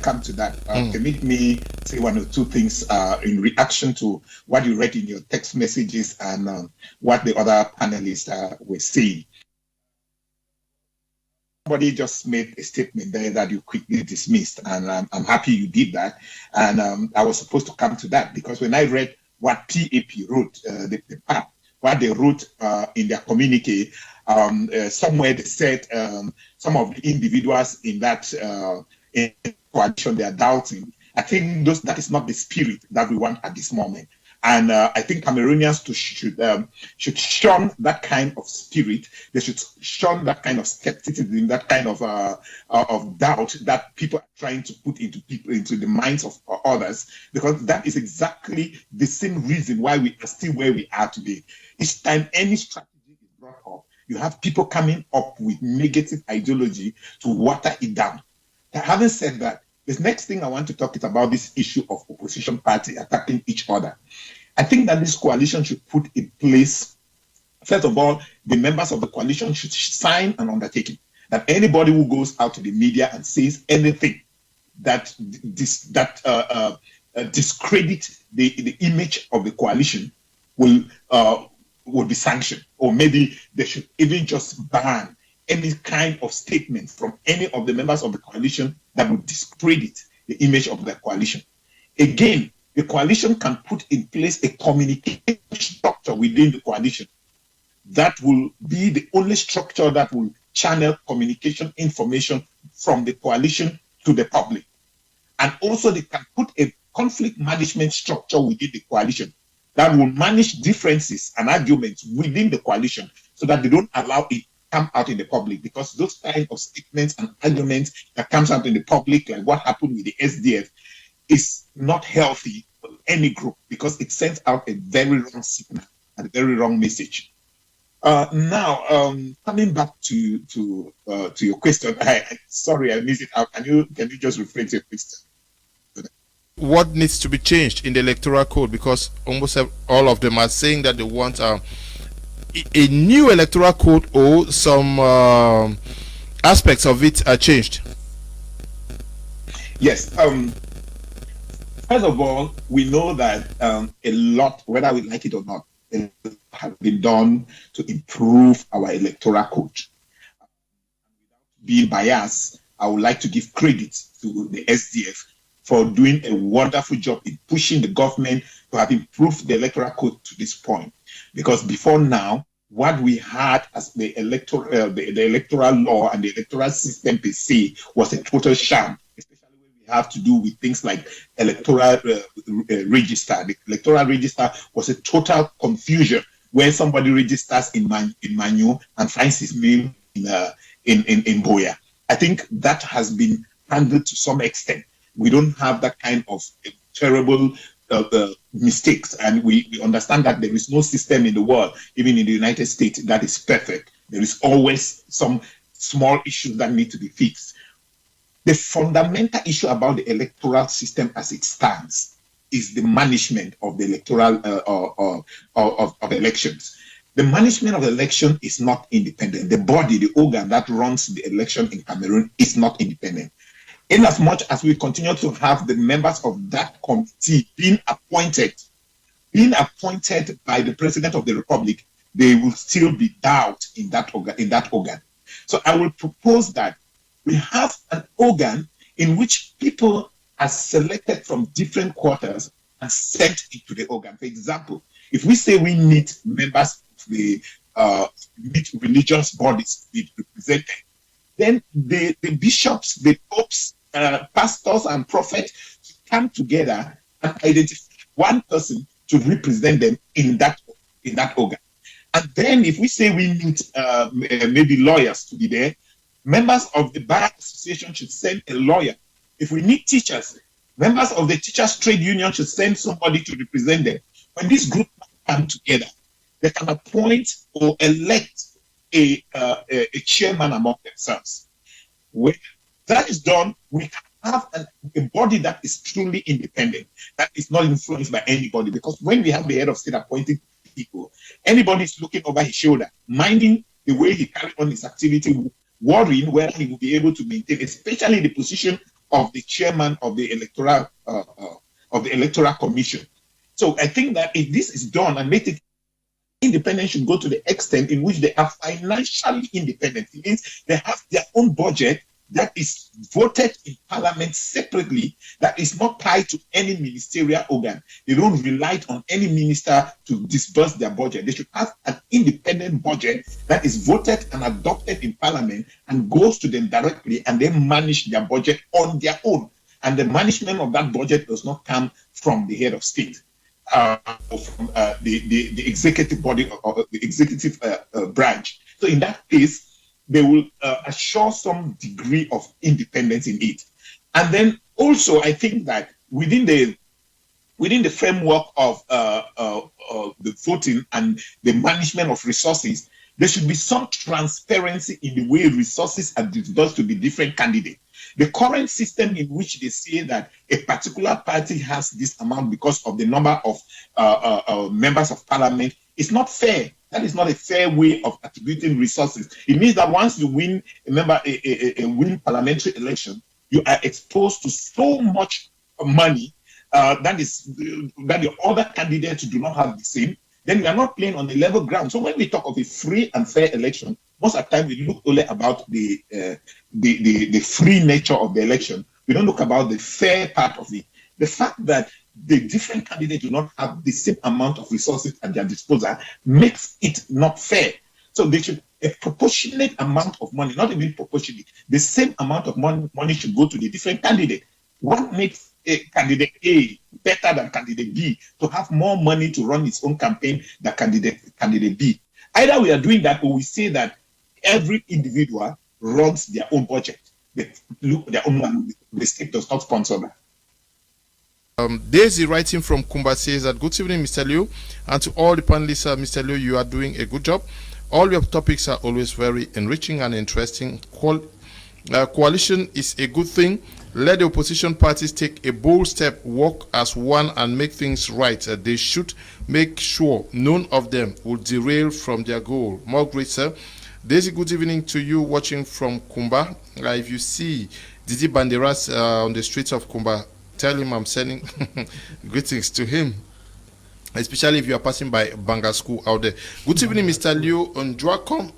[SPEAKER 5] come to that, permit me say one or two things in reaction to what you read in your text messages and what the other panelists were saying. Somebody just made a statement there that you quickly dismissed, and I'm happy you did that. And I was supposed to come to that, because when I read what PAP wrote, the PAP, what they wrote in their communique, somewhere they said some of the individuals in that in coalition, they are doubting. I think that is not the spirit that we want at this moment. And I think Cameroonians should shun that kind of spirit. They should shun that kind of skepticism, that kind of doubt that people are trying to put into the minds of others, because that is exactly the same reason why we are still where we are today. Each time any strategy is brought up, you have people coming up with negative ideology to water it down. Having said that, the next thing I want to talk is about this issue of opposition party attacking each other. I think that this coalition should put in place, first of all, the members of the coalition should sign an undertaking that anybody who goes out to the media and says anything that discredits the image of the coalition will be sanctioned, or maybe they should even just ban any kind of statement from any of the members of the coalition that would discredit the image of the coalition. Again, the coalition can put in place a communication structure within the coalition that will be the only structure that will channel communication information from the coalition to the public. And also they can put a conflict management structure within the coalition that will manage differences and arguments within the coalition, so that they don't allow it come out in the public, because those kind of statements and arguments that comes out in the public, like what happened with the SDF, is not healthy for any group, because it sends out a very wrong signal and a very wrong message. Now, coming back to your question, sorry I missed it out. Can you just rephrase your question?
[SPEAKER 1] What needs to be changed in the electoral code? Because almost all of them are saying that they want a new electoral code, or some aspects of it are changed.
[SPEAKER 5] Yes. First of all, we know that a lot, whether we like it or not, have been done to improve our electoral code. Without being biased, I would like to give credit to the SDF for doing a wonderful job in pushing the government to have improved the electoral code to this point. Because before now, what we had as the electoral law and the electoral system per se was a total sham, especially when we have to do with things like electoral register. The electoral register was a total confusion where somebody registers in Manu and finds his name in Boya. I think that has been handled to some extent. We don't have that kind of terrible mistakes, and we understand that there is no system in the world, even in the United States, that is perfect. There is always some small issues that need to be fixed. The fundamental issue about the electoral system as it stands is the management of the electoral of elections. The management of the election is not independent. The body, the organ that runs the election in Cameroon is not independent. In as much as we continue to have the members of that committee being appointed by the President of the Republic, there will still be doubt in that organ. So I will propose that we have an organ in which people are selected from different quarters and sent into the organ. For example, if we say we need members of the religious bodies to be represented, then the bishops, the popes, pastors and prophets to come together and identify one person to represent them in that organ. And then if we say we need maybe lawyers to be there, members of the Bar Association should send a lawyer. If we need teachers, members of the Teachers Trade Union should send somebody to represent them. When this group come together, they can appoint or elect a chairman among themselves. When that is done, we can have a body that is truly independent, that is not influenced by anybody. Because when we have the head of state appointing people, anybody is looking over his shoulder, minding the way he carries on his activity, worrying whether he will be able to maintain, especially the position of the chairman of the electoral commission. So I think that if this is done and made it independent, should go to the extent in which they are financially independent. It means they have their own budget that is voted in parliament separately, that is not tied to any ministerial organ. They don't rely on any minister to disburse their budget. They should have an independent budget that is voted and adopted in parliament and goes to them directly, and they manage their budget on their own. And the management of that budget does not come from the head of state. Or from the executive body or the executive branch. So in that case, they will assure some degree of independence in it. And then also, I think that within the framework of the voting and the management of resources, there should be some transparency in the way resources are disbursed to the different candidates. The current system in which they say that a particular party has this amount because of the number of members of parliament is not fair. That is not a fair way of attributing resources. It means that once you win a win parliamentary election, you are exposed to so much money that the other candidates do not have the same. Then we are not playing on a level ground. So when we talk of a free and fair election, most of the time we look only about the free nature of the election. We don't look about the fair part of it. The fact that the different candidates do not have the same amount of resources at their disposal makes it not fair. So they should a proportionate amount of money, not even proportionate, the same amount of money should go to the different candidates. What makes a candidate A better than candidate B to have more money to run its own campaign than candidate B? Either we are doing that, or we say that every individual runs their own budget. They look their own money. The state does not sponsor that.
[SPEAKER 1] Daisy writing from Kumba says that good evening, Mr. Liu, and to all the panelists, Mr. Liu, you are doing a good job. All your topics are always very enriching and interesting. Coalition is a good thing. Let the opposition parties take a bold step, work as one, and make things right. They should make sure none of them will derail from their goal. More grace, sir. Daisy, good evening to you watching from Kumba. If you see Didi Banderas on the streets of Kumba, tell him I'm sending greetings to him, especially if you are passing by Banga School out there. Good evening, Mr. Leo Ndracom.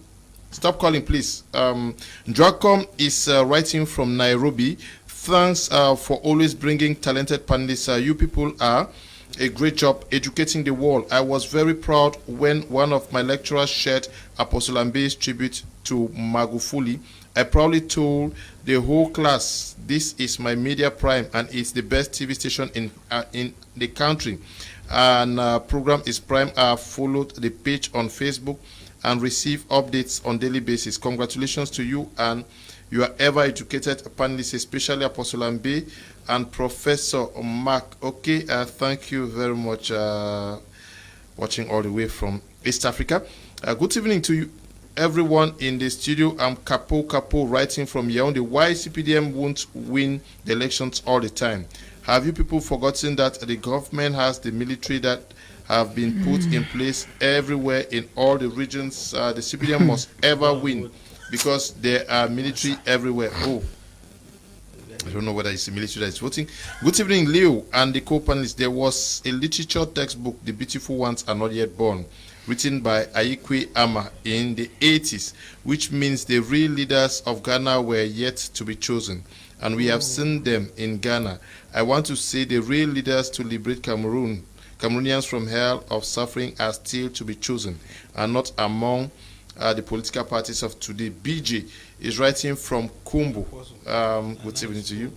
[SPEAKER 1] Stop calling, please. Ndracom is writing from Nairobi. Thanks for always bringing talented panelists. You people are a great job educating the world. I was very proud when one of my lecturers shared Apostle Ambe's tribute to Magufuli. I proudly told the whole class, this is my Media Prime and it's the best TV station in the country. And program is Prime. I followed the page on Facebook and receive updates on daily basis. Congratulations to you and your ever educated panelists, especially Apostle Ambe and Professor Mark. Okay, thank you very much, watching all the way from East Africa. Good evening to you, everyone in the studio. I'm Capo writing from Yaoundé. Why CPDM won't win the elections all the time? Have you people forgotten that the government has the military that have been put in place everywhere in all the regions? The CPDM must ever win because there are military everywhere. Oh, I don't know whether it's the military that is voting. Good evening, Leo and the co-panelists. There was a literature textbook, The Beautiful Ones Are Not Yet Born, written by Aikwe Ama in the 80s, which means the real leaders of Ghana were yet to be chosen. And we have seen them in Ghana. I want to say the real leaders to liberate Cameroonians from hell of suffering are still to be chosen, and not among the political parties of today. BJ is writing from Kumbu. Good evening to you.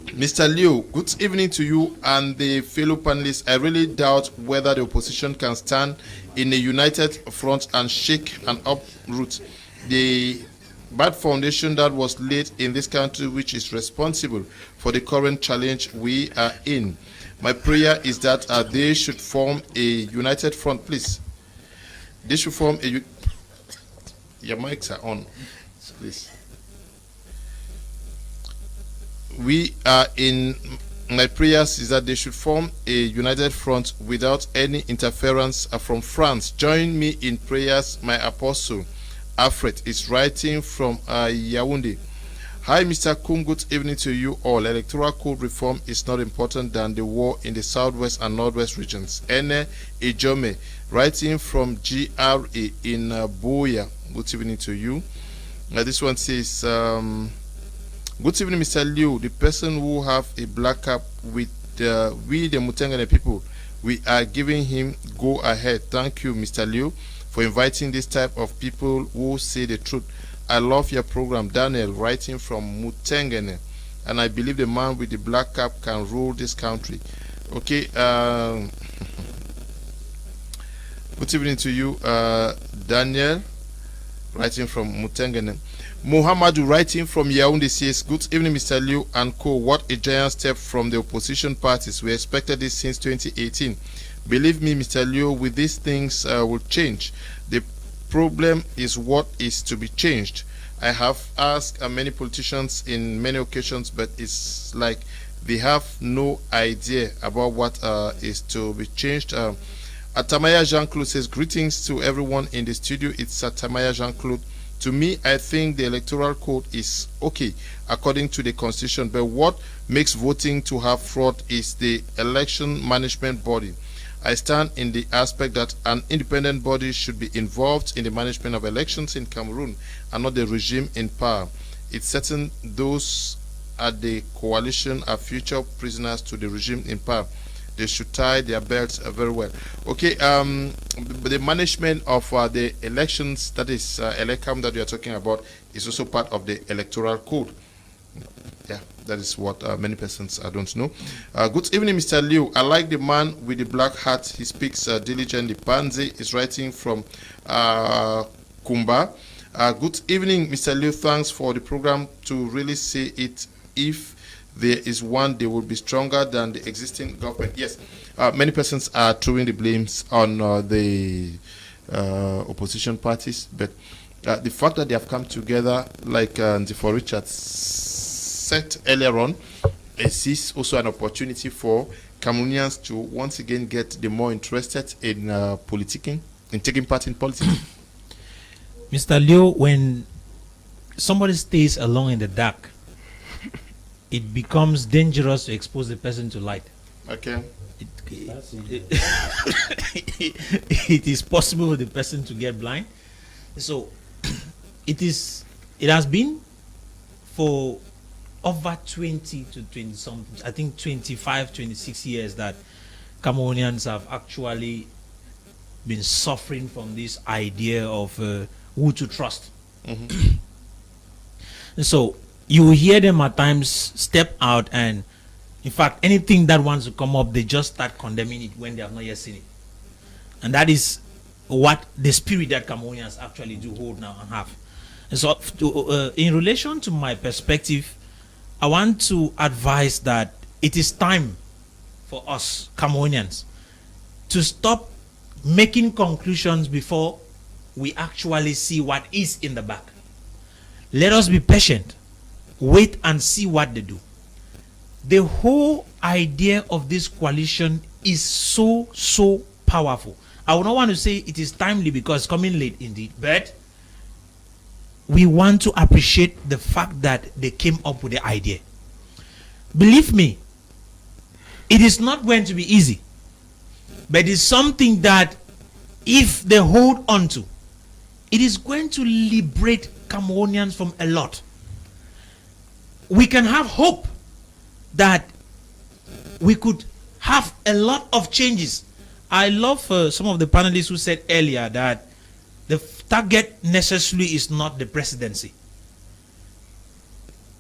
[SPEAKER 1] Mr. Leo, good evening to you and the fellow panelists. I really doubt whether the opposition can stand in a united front and shake and uproot the bad foundation that was laid in this country, which is responsible for the current challenge we are in. My prayer is that they should form a united front, please. They should form a... Your mics are on, please. We are in... My prayers is that they should form a united front without any interference from France. Join me in prayers, my apostle. Alfred is writing from Yaoundé. Hi, Mr. Kum. Good evening to you all. Electoral code reform is not important than the war in the southwest and northwest regions. Ene Ejome, writing from GRA in Boya. Good evening to you. This one says, good evening, Mr. Liu. The person who have a black cap with we the Mutengane people, we are giving him go ahead. Thank you, Mr. Liu, for inviting this type of people who say the truth. I love your program. Daniel, writing from Mutengene, and I believe the man with the black cap can rule this country. Okay. Good evening to you, Daniel, writing from Mutengene. Muhammadu, writing from Yaoundé, says, good evening, Mr. Liu and co. What a giant step from the opposition parties. We expected this since 2018. Believe me, Mr. Liu, with these things will change. The problem is what is to be changed. I have asked many politicians in many occasions, but it's like they have no idea about what is to be changed. Atamaya Jean-Claude says, greetings to everyone in the studio. It's Atamaya Jean-Claude. To me, I think the electoral code is okay according to the constitution, but what makes voting to have fraud is the election management body. I stand in the aspect that an independent body should be involved in the management of elections in Cameroon and not the regime in power. It's certain those at the coalition are future prisoners to the regime in power. They should tie their belts very well. Okay, the management of the elections, that is Elecam that we are talking about, is also part of the electoral code. Yeah, that is what many persons don't know. Good evening, Mr. Liu. I like the man with the black hat. He speaks diligently. Panze is writing from Kumba. Good evening, Mr. Liu. Thanks for the program. To really say it, if there is one, they will be stronger than the existing government. Yes, many persons are throwing the blames on the opposition parties. But the fact that they have come together, like for Richard said earlier on, is this also an opportunity for Cameroonians to once again get the more interested in politicking, in taking part in politics?
[SPEAKER 3] Mr. Leo, when somebody stays alone in the dark, it becomes dangerous to expose the person to light.
[SPEAKER 1] Okay.
[SPEAKER 3] It is possible for the person to get blind. So it has been for over 20 to 20 something, I think 25, 26 years that Cameroonians have actually been suffering from this idea of who to trust.
[SPEAKER 1] Mm-hmm.
[SPEAKER 3] And so you will hear them at times step out, and in fact, anything that wants to come up, they just start condemning it when they have not yet seen it. And that is what the spirit that Cameroonians actually do hold now and have. And so in relation to my perspective, I want to advise that it is time for us Cameroonians to stop making conclusions before we actually see what is in the back. Let us be patient, wait and see what they do. The whole idea of this coalition is so powerful. I would not want to say it is timely because it's coming late indeed, but we want to appreciate the fact that they came up with the idea. Believe me, it is not going to be easy, but it's something that if they hold on to, it is going to liberate Cameroonians from a lot. We can have hope that we could have a lot of changes. I love some of the panelists who said earlier that the target necessarily is not the presidency,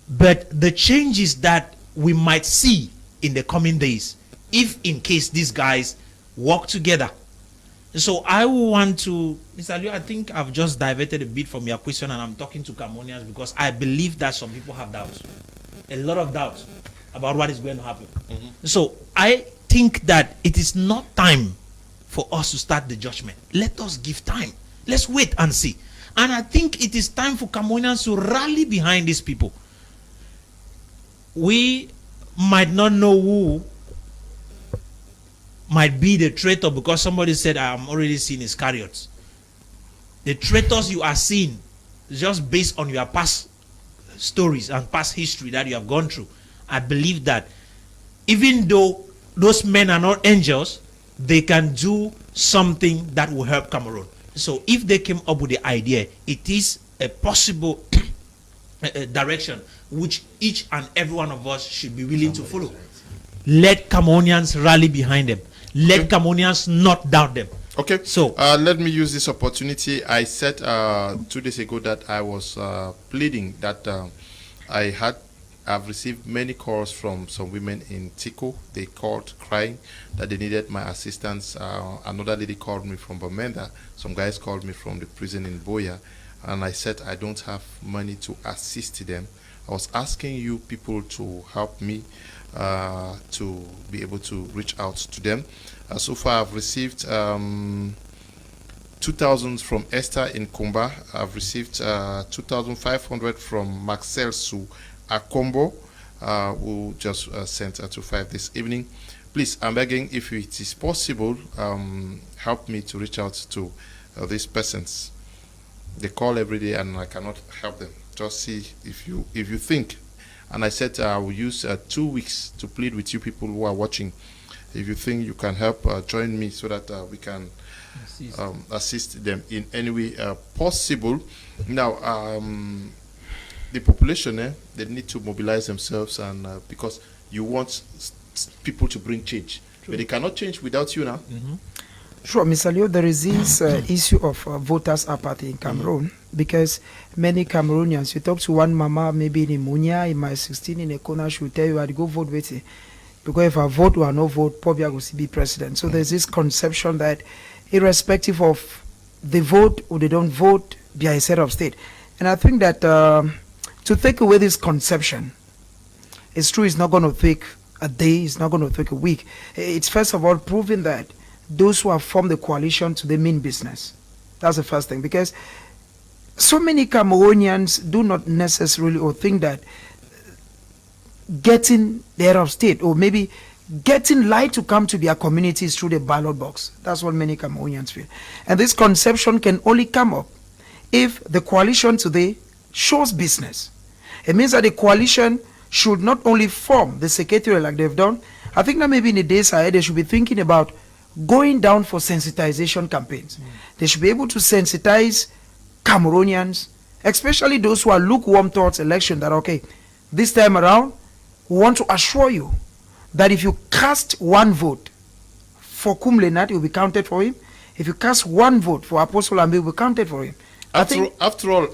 [SPEAKER 3] but the changes that we might see in the coming days if in case these guys work together. So I want to, Mr. Liu, I think I've just diverted a bit from your question and I'm talking to Cameroonians because I believe that some people have doubts, a lot of doubts about what is going to happen. Mm-hmm. So I think that it is not time for us to start the judgment. Let us give time. Let's wait and see. And I think it is time for Cameroonians to rally behind these people. We might not know who might be the traitor because somebody said, I'm already seeing Iscariots. The traitors you are seeing just based on your past stories and past history that you have gone through. I believe that even though those men are not angels, they can do something that will help Cameroon. So if they came up with the idea, it is a possible direction which each and every one of us should be willing to follow. Let Cameroonians rally behind them. Let Cameroonians not doubt them.
[SPEAKER 1] Okay.
[SPEAKER 3] So
[SPEAKER 1] let me use this opportunity. I said 2 days ago that I was pleading that I've received many calls from some women in Tico. They called crying that they needed my assistance. Another lady called me from Bamenda. Some guys called me from the prison in Boya. And I said I don't have money to assist them. I was asking you people to help me to be able to reach out to them. So far I've received 2,000 from Esther in Kumba. I've received 2,500 from Marcel Su Akombo, who just sent 2,500 this evening. Please, I'm begging, if it is possible, help me to reach out to these persons. They call every day and I cannot help them. Just see if you think. And I said I will use 2 weeks to plead with you people who are watching. If you think you can help, join me so that we can assist them in any way possible. Now, the population, they need to mobilize themselves, and because you want people to bring change. True. But they cannot change without you now.
[SPEAKER 3] Mm-hmm.
[SPEAKER 4] Sure, Mr. Leo, there is this issue of voters' apathy in Cameroon, because many Cameroonians, you talk to one mama, maybe in Imunia, in my 16 in a corner, she will tell you, I'd go vote with you. Because if I vote or no vote, probably I will be president. So there's this conception that irrespective of they vote or they don't vote, be a head of state. And I think that to take away this conception, it's true, it's not going to take a day, it's not going to take a week. It's first of all proving that those who have formed the coalition to the mean business. That's the first thing, because so many Cameroonians do not necessarily or think that getting the head of state or maybe getting light to come to their communities through the ballot box. That's what many Cameroonians feel. And this conception can only come up if the coalition today shows business. It means that the coalition should not only form the secretariat like they've done. I think that maybe in the days ahead they should be thinking about going down for sensitization campaigns. They should be able to sensitize Cameroonians, especially those who are lukewarm towards election, that okay, this time around we want to assure you that if you cast one vote for Kum Lenat, it will be counted for him. If you cast one vote for Apostle Ambe, it will be counted for him.
[SPEAKER 1] After all,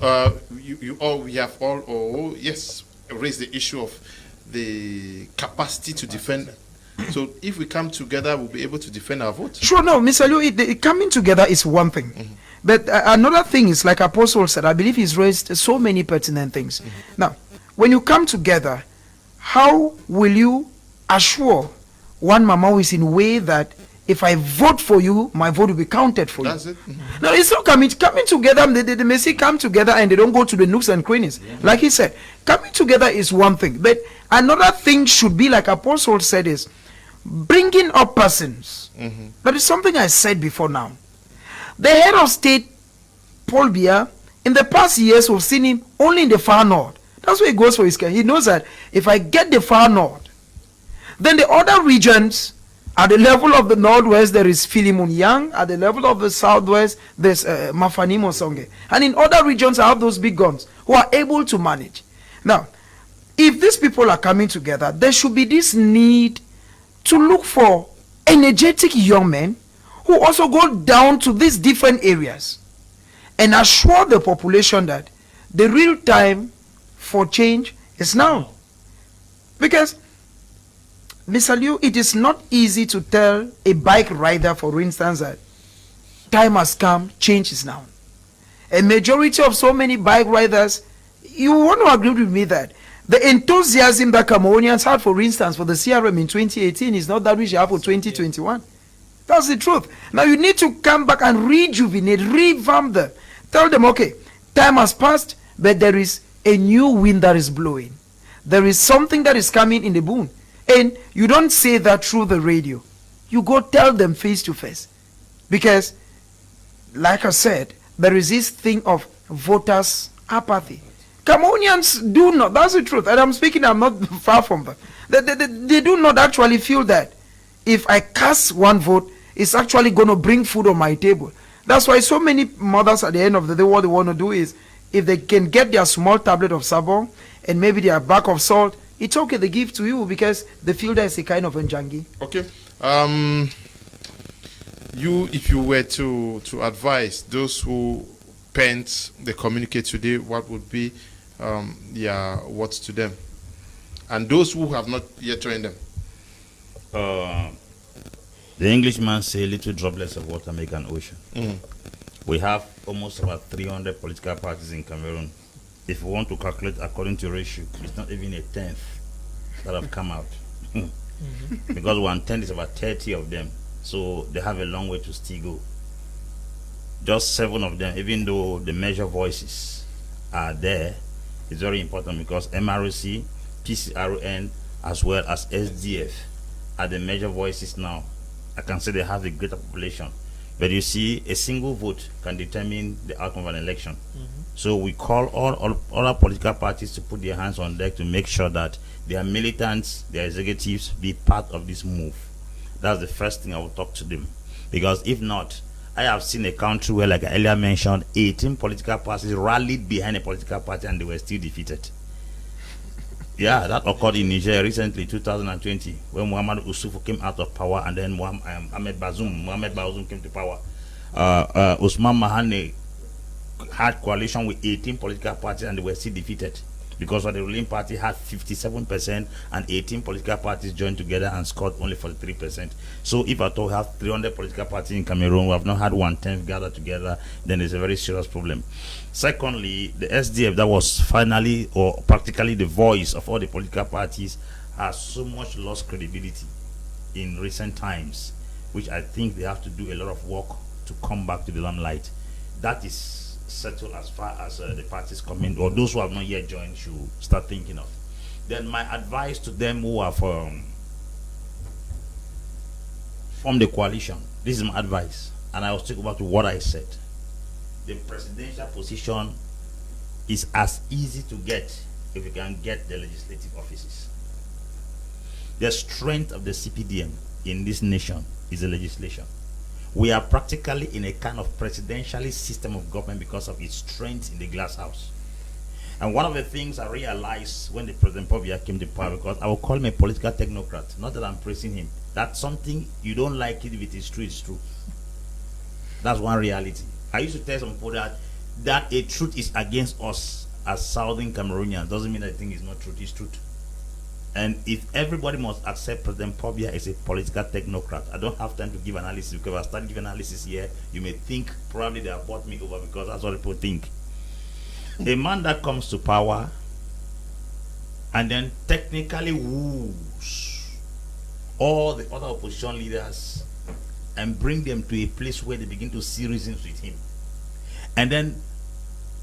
[SPEAKER 1] we have all raised the issue of the capacity to defend. So if we come together, we'll be able to defend our vote.
[SPEAKER 4] Sure, no, Mr. Liu, coming together is one thing. But another thing is, like Apostle said, I believe he's raised so many pertinent things. Now, when you come together, how will you assure one mama who is in a way that if I vote for you, my vote will be counted for
[SPEAKER 1] That's
[SPEAKER 4] you?
[SPEAKER 1] it.
[SPEAKER 4] No, it's not coming together. They may see come together and they don't go to the nooks and crannies. Like he said, coming together is one thing. But another thing should be, like Apostle said, is bringing up persons. That is something I said before now. The head of state, Paul Biya, in the past years, we've seen him only in the far north. That's where he goes for his care. He knows that if I get the far north, then the other regions, at the level of the northwest, there is Philemon Yang. At the level of the southwest, there's Mafani Mosonge. And in other regions, I have those big guns who are able to manage. Now, if these people are coming together, there should be this need to look for energetic young men who also go down to these different areas and assure the population that the real time for change is now. Because, Mr. Liu, it is not easy to tell a bike rider, for instance, that time has come, change is now. A majority of so many bike riders, you want to agree with me that the enthusiasm that Cameroonians had, for instance, for the CRM in 2018 is not that which you have for 2021. That's the truth. Now you need to come back and rejuvenate, revamp them. Tell them, okay, time has passed, but there is a new wind that is blowing. There is something that is coming in the boon. And you don't say that through the radio. You go tell them face to face. Because, like I said, there is this thing of voters' apathy. Cameroonians do not, that's the truth. And I'm speaking, I'm not far from them. They do not actually feel that if I cast one vote, it's actually going to bring food on my table. That's why so many mothers at the end of the day, what they want to do is, if they can get their small tablet of sabon and maybe their bag of salt, it's okay, they give to you because they feel that it's a kind of njangi.
[SPEAKER 1] Okay. If you were to advise those who penned the communique today, what would be words to them? And those who have not yet joined them?
[SPEAKER 2] The Englishman say little droplets of water make an ocean. We have almost about 300 political parties in Cameroon. If we want to calculate according to ratio, it's not even a tenth that have come out. Because 1/10 is about 30 of them. So they have a long way to still go. Just 7 of them, even though the major voices are there, it's very important because MRC, PCRN, as well as SDF are the major voices now. I can say they have a greater population. But you see, a single vote can determine the outcome of an election. So we call all other political parties to put their hands on deck to make sure that their militants, their executives be part of this move. That's the first thing I will talk to them. Because if not, I have seen a country where, like I earlier mentioned, 18 political parties rallied behind a political party and they were still defeated. Yeah, that occurred in Niger recently, 2020, when Muhammad Usufu came out of power and then Mohamed Bazoum came to power. Usman Mahane had coalition with 18 political parties and they were still defeated because the ruling party had 57% and 18 political parties joined together and scored only 43%. So if at all we have 300 political parties in Cameroon, we have not had 1/10 gathered together, then there's a very serious problem. Secondly, the SDF that was finally or practically the voice of all the political parties has so much lost credibility in recent times, which I think they have to do a lot of work to come back to the limelight. that is settled as far as the parties coming, or those who have not yet joined should start thinking of. Then my advice to them who have formed the coalition, this is my advice, and I will stick about to what I said. The presidential position is as easy to get if you can get the legislative offices. The strength of the CPDM in this nation is the legislation. We are practically in a kind of presidentialist system of government because of its strength in the glass house. And one of the things I realized when the President Povia came to power, because I will call him a political technocrat, not that I'm praising him, that's something you don't like it if it is true, it's true. That's one reality. I used to tell some people that a truth is against us as Southern Cameroonians doesn't mean that I think it's not truth, it's truth. And if everybody must accept President Povia as a political technocrat, I don't have time to give analysis, because if I start giving analysis here, you may think probably they have bought me over, because that's what people think. A man that comes to power and then technically woos all the other opposition leaders and bring them to a place where they begin to see reasons with him. And then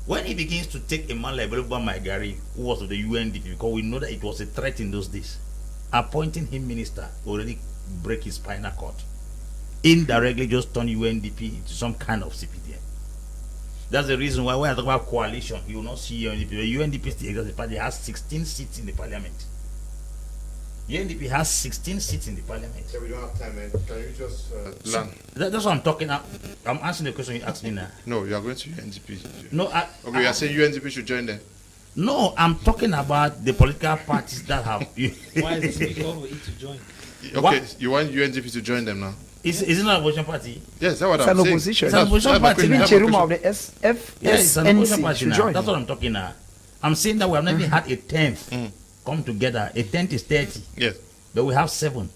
[SPEAKER 2] when he begins to take a man like Beluba Maigari, who was of the UNDP, because we know that it was a threat in those days, appointing him minister already break his spinal cord. Indirectly just turn UNDP into some kind of CPDM. That's the reason why when I talk about coalition, you will not see UNDP. The UNDP the party has 16 seats in the parliament. UNDP has 16 seats in the parliament.
[SPEAKER 1] Yeah, we don't have time, man. Can you just learn?
[SPEAKER 2] That's what I'm talking about. I'm answering the question you asked me now.
[SPEAKER 1] No, you are going to UNDP.
[SPEAKER 2] No,
[SPEAKER 1] you are saying UNDP should join them.
[SPEAKER 2] No, I'm talking about the political parties that have.
[SPEAKER 3] Why is it difficult for it to join?
[SPEAKER 1] Okay,
[SPEAKER 2] What?
[SPEAKER 1] you want UNDP to join them now?
[SPEAKER 2] Is it not an opposition party?
[SPEAKER 1] Yes, that's what
[SPEAKER 4] It's
[SPEAKER 1] I'm
[SPEAKER 4] an
[SPEAKER 1] saying.
[SPEAKER 4] opposition.
[SPEAKER 2] It's an opposition party.
[SPEAKER 4] Even
[SPEAKER 2] now.
[SPEAKER 4] Cheruma of the
[SPEAKER 2] Yes, it's an opposition
[SPEAKER 4] FSNC
[SPEAKER 2] party
[SPEAKER 4] should
[SPEAKER 2] now.
[SPEAKER 4] join.
[SPEAKER 2] That's what I'm talking now. I'm saying that we have never had a 10th come together. A 10th is 30.
[SPEAKER 1] Yes.
[SPEAKER 2] But we have 7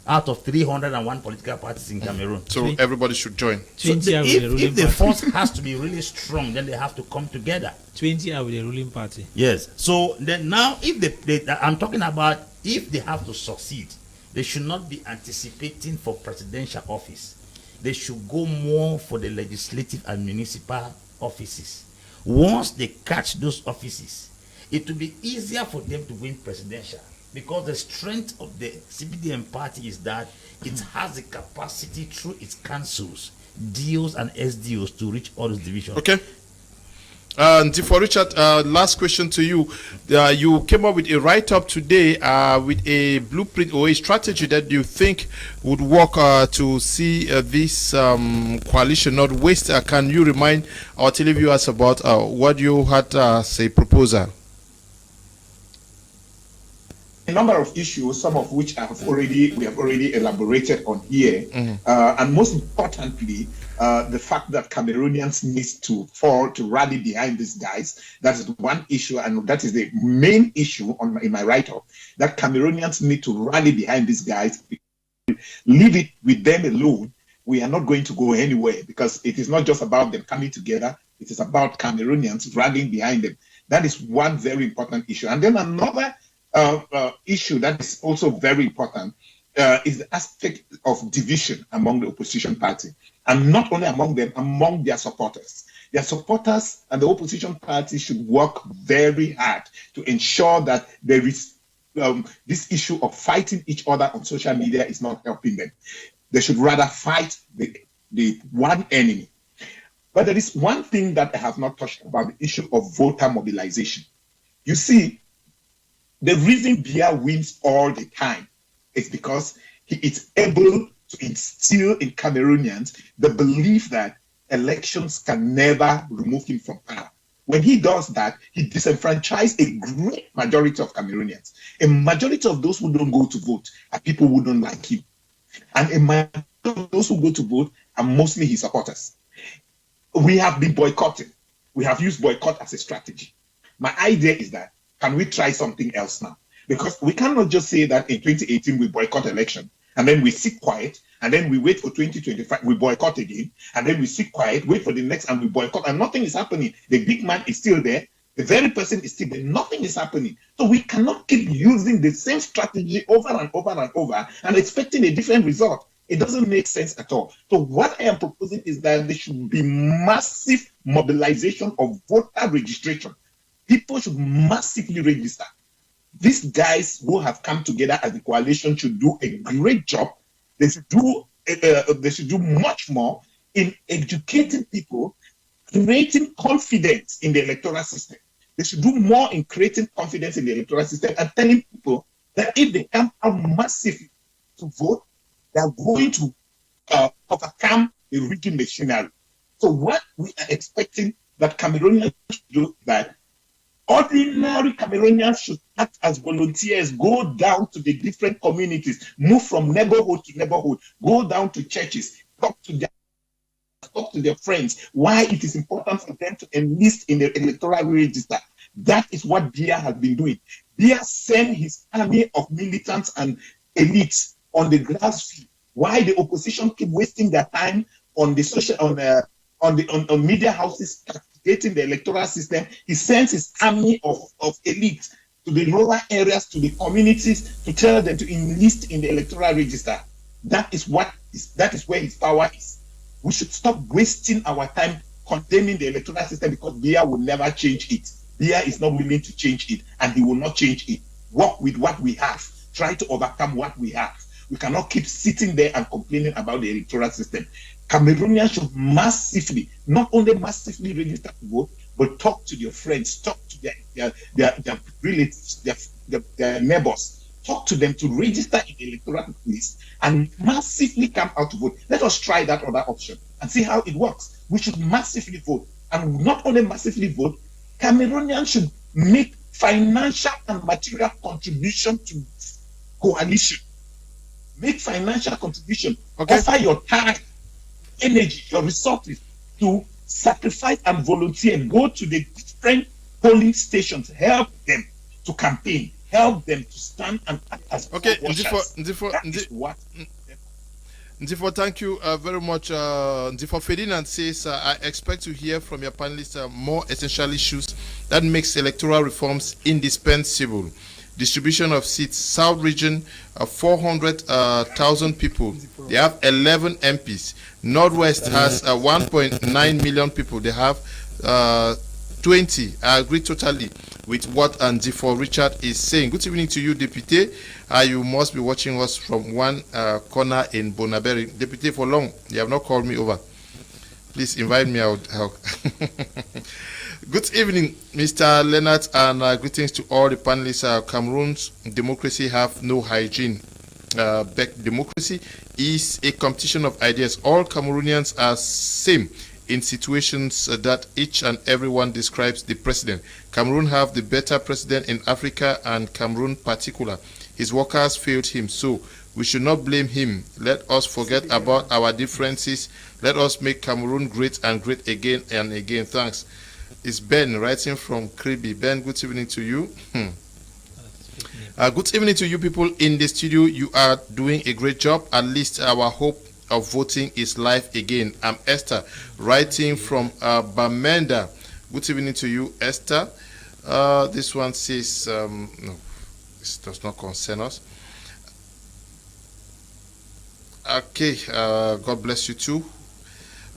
[SPEAKER 2] out of 301 political parties in Cameroon.
[SPEAKER 1] So everybody should join.
[SPEAKER 2] So
[SPEAKER 3] 20 are with the
[SPEAKER 2] if
[SPEAKER 3] ruling
[SPEAKER 2] the
[SPEAKER 3] party.
[SPEAKER 2] force has to be really strong, then they have to come together.
[SPEAKER 3] 20 are with the ruling party.
[SPEAKER 2] Yes. So then now, if I'm talking about if they have to succeed, they should not be anticipating for presidential office. They should go more for the legislative and municipal offices. Once they catch those offices, it will be easier for them to win presidential, because the strength of the CPDM party is that it has the capacity through its councils, DOs and SDOs to reach all those divisions.
[SPEAKER 1] Okay. And for Richard, last question to you. You came up with a write-up today with a blueprint or a strategy that you think would work to see this coalition not waste. Can you remind our televiewers about what you had as a proposal?
[SPEAKER 5] A number of issues, some of which we have already elaborated on here, and most importantly, the fact that Cameroonians need to rally behind these guys. That is one issue, and that is the main issue in my write-up. That Cameroonians need to rally behind these guys. Leave it with them alone. We are not going to go anywhere, because it is not just about them coming together. It is about Cameroonians rallying behind them. That is one very important issue. And then another issue that is also very important is the aspect of division among the opposition party, and not only among them, among their supporters. Their supporters and the opposition party should work very hard to ensure that there is this issue of fighting each other on social media is not helping them. They should rather fight the one enemy. But there is one thing that I have not touched about, the issue of voter mobilization. You see, the reason Biya wins all the time is because he is able to instill in Cameroonians the belief that elections can never remove him from power. When he does that, he disenfranchises a great majority of Cameroonians. A majority of those who don't go to vote are people who don't like him. And a majority of those who go to vote are mostly his supporters. We have been boycotting. We have used boycott as a strategy. My idea is that, can we try something else now? Because we cannot just say that in 2018 we boycott election, and then we sit quiet, and then we wait for 2025, we boycott again, and then we sit quiet, wait for the next, and we boycott, and nothing is happening. The big man is still there. The very person is still there. Nothing is happening. So we cannot keep using the same strategy over and over and over and expecting a different result. It doesn't make sense at all. So what I am proposing is that there should be massive mobilization of voter registration. People should massively register. These guys who have come together as the coalition should do a great job. They should do much more in educating people, creating confidence in the electoral system. They should do more in creating confidence in the electoral system and telling people that if they come out massively to vote, they are going to overcome the rigging machinery. So what we are expecting that Cameroonians should do, that ordinary Cameroonians should act as volunteers, go down to the different communities, move from neighborhood to neighborhood, go down to churches, talk to their friends, why it is important for them to enlist in the electoral register. That is what Biya has been doing. Biya sent his army of militants and elites on the grassroots. Why the opposition keep wasting their time on the social on media houses castigating the electoral system? He sends his army of elites to the rural areas, to the communities, to tell them to enlist in the electoral register. That is where his power is. We should stop wasting our time condemning the electoral system because Biya will never change it. Biya is not willing to change it, and he will not change it. Work with what we have. Try to overcome what we have. We cannot keep sitting there and complaining about the electoral system. Cameroonians should massively, not only massively register to vote, but talk to their friends, talk to their relatives, their neighbors. Talk to them to register in the electoral list and massively come out to vote. Let us try that other option and see how it works. We should massively vote. And not only massively vote, Cameroonians should make financial and material contribution to coalition. Make financial contribution.
[SPEAKER 1] Okay.
[SPEAKER 5] Offer your time, energy, your resources to sacrifice and volunteer. Go to the different polling stations. Help them to campaign. Help them to stand and act as
[SPEAKER 1] Okay,
[SPEAKER 5] Ndifo,
[SPEAKER 1] thank you very much. Ndifo Ferdinand says, I expect to hear from your panelists more essential issues that makes electoral reforms indispensable. Distribution of seats, South region, 400,000 people. They have 11 MPs. Northwest has 1.9 million people. They have 20. I agree totally with what Ndifo Richard is saying. Good evening to you, Deputy. You must be watching us from one corner in Bonaberry. Deputy, for long, you have not called me over. Please invite me out. Good evening, Mr. Leonard, and greetings to all the panelists. Cameroon's democracy have no hygiene. Democracy is a competition of ideas. All Cameroonians are same in situations that each and everyone describes the president. Cameroon have the better president in Africa, and Cameroon particular. His workers failed him, so we should not blame him. Let us forget about our differences. Let us make Cameroon great and great again and again. Thanks. It's Ben writing from Kribi. Ben, good evening to you. Good evening to you people in the studio. You are doing a great job. At least our hope of voting is live again. I'm Esther, writing from Bamenda. Good evening to you, Esther. This one says, no, this does not concern us. Okay, God bless you too.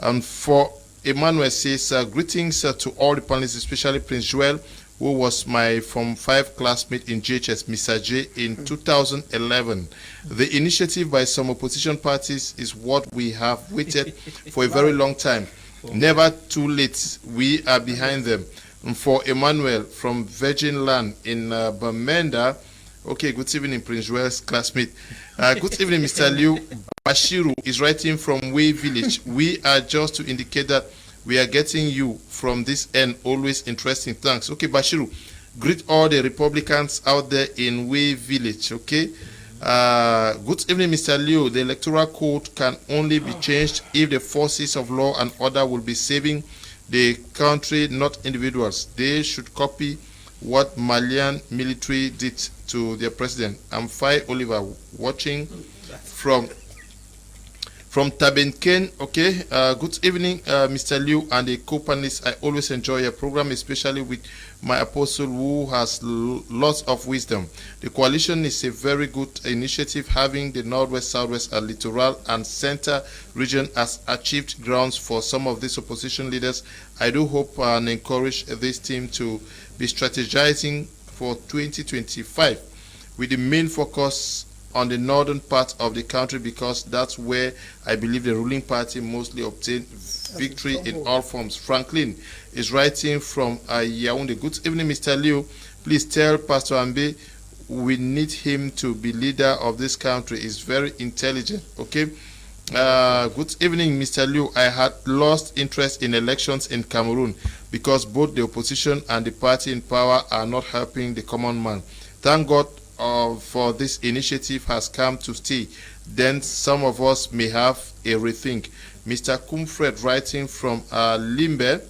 [SPEAKER 1] And for Emmanuel says, greetings to all the panelists, especially Prince Joel, who was my Form 5 classmate in JHS, Mr. J, in 2011. The initiative by some opposition parties is what we have waited for a very long time. Never too late. We are behind them. And for Emmanuel from Virgin Land in Bamenda, okay, good evening, Prince Joel's classmate. Good evening, Mr. Liu. Bashiru is writing from Way Village. We are just to indicate that we are getting you from this end. Always interesting. Thanks. Okay, Bashiru, greet all the Republicans out there in Way Village. Okay. Good evening, Mr. Liu. The electoral code can only be changed if the forces of law and order will be saving the country, not individuals. They should copy what Malian military did to their president. I'm Fai Oliver, watching from From Tabenken, okay. Good evening, Mr. Liu and the co-panelists. I always enjoy your program, especially with my apostle who has lots of wisdom. The coalition is a very good initiative, having the Northwest, Southwest, and Littoral and Center region has achieved grounds for some of these opposition leaders. I do hope and encourage this team to be strategizing for 2025 with the main focus on the northern part of the country, because that's where I believe the ruling party mostly obtained victory in all forms. Franklin is writing from Yaoundé. Good evening, Mr. Liu. Please tell Pastor Ambe we need him to be leader of this country. He's very intelligent. Okay. Good evening, Mr. Liu. I had lost interest in elections in Cameroon because both the opposition and the party in power are not helping the common man. Thank God for this initiative has come to stay. Then some of us may have a rethink. Mr. Kumfred writing from Limbe.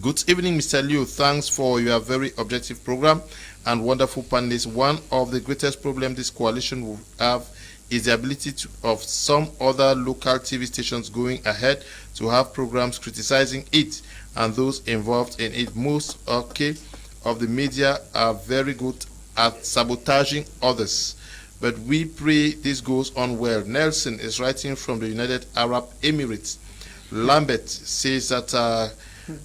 [SPEAKER 1] Good evening, Mr. Liu. Thanks for your very objective program and wonderful panelists. One of the greatest problems this coalition will have is the ability of some other local TV stations going ahead to have programs criticizing it, and those involved in it. Most of the media are very good at sabotaging others, but we pray this goes on well. Nelson is writing from the United Arab Emirates. Lambert says that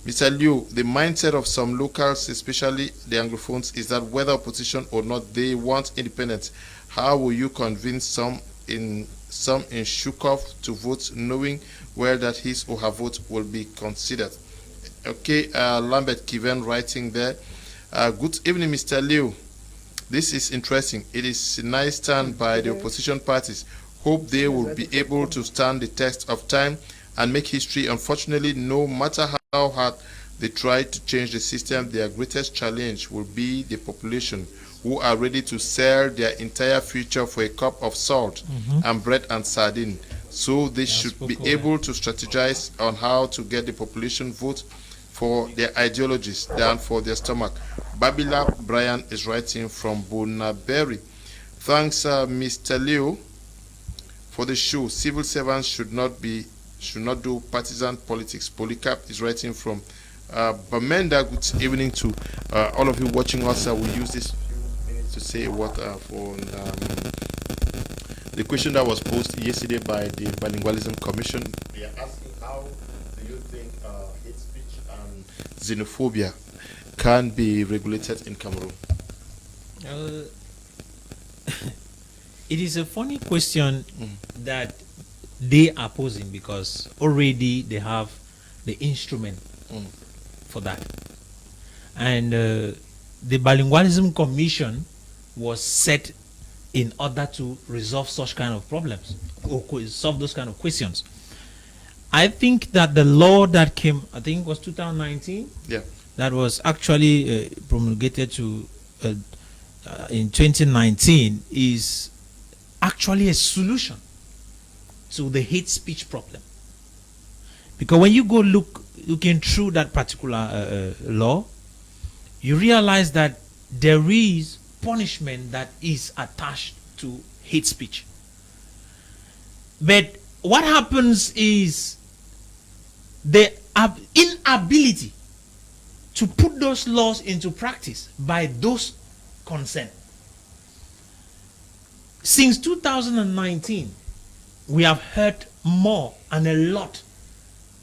[SPEAKER 1] Mr. Liu, the mindset of some locals, especially the Anglophones, is that whether opposition or not, they want independence. How will you convince some in Shukov to vote, knowing well that his or her vote will be considered? Okay, Lambert Kiven writing there. Good evening, Mr. Liu. This is interesting. It is a nice stand by the opposition parties. Hope they will be able to stand the test of time and make history. Unfortunately, no matter how hard they try to change the system, their greatest challenge will be the population, who are ready to sell their entire future for a cup of salt and bread and sardine. So they should be able to strategize on how to get the population vote for their ideologies than for their stomach. Babila Brian is writing from Bonaberry. Thanks, Mr. Leo, for the show. Civil servants should not do partisan politics. Polycarp is writing from Bamenda. Good evening to all of you watching us. We use this few minutes to say what for the question that was posed yesterday by the Bilingualism Commission. We are asking, how do you think hate speech and xenophobia can be regulated in Cameroon?
[SPEAKER 3] It is a funny question that they are posing, because already they have the instrument for that. And the Bilingualism Commission was set in order to resolve such kind of problems or solve those kind of questions. I think that the law that came, I think it was 2019, that was actually promulgated to in 2019, is actually a solution to the hate speech problem. Because when you go looking through that particular law, you realize that there is punishment that is attached to hate speech. But what happens is the inability to put those laws into practice by those concerned. Since 2019, we have heard more and a lot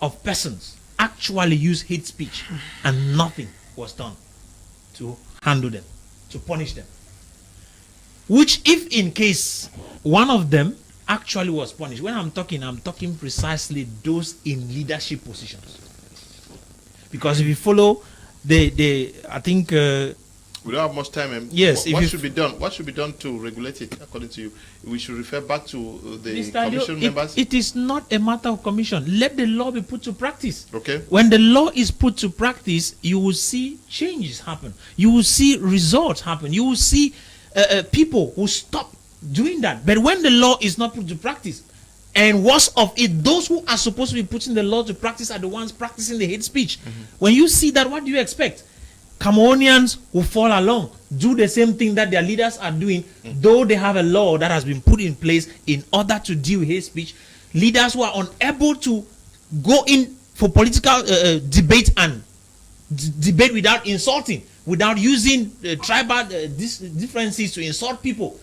[SPEAKER 3] of persons actually use hate speech, and nothing was done to handle them, to punish them. Which, if in case one of them actually was punished, when I'm talking precisely those in leadership positions. Because if you follow I think
[SPEAKER 1] we don't have much time.
[SPEAKER 3] Yes.
[SPEAKER 1] What should be done? What should be done to regulate it, according to you? We should refer back to the commission members.
[SPEAKER 3] It is not a matter of commission. Let the law be put to practice.
[SPEAKER 1] Okay.
[SPEAKER 3] When the law is put to practice, you will see changes happen. You will see results happen. You will see people who stop doing that. But when the law is not put to practice, and worse of it, those who are supposed to be putting the law to practice are the ones practicing the hate speech. When you see that, what do you expect? Cameroonians will fall along, do the same thing that their leaders are doing, though they have a law that has been put in place in order to deal with hate speech. leaders who are unable to go in for political debate and debate without insulting, without using tribal differences to insult people.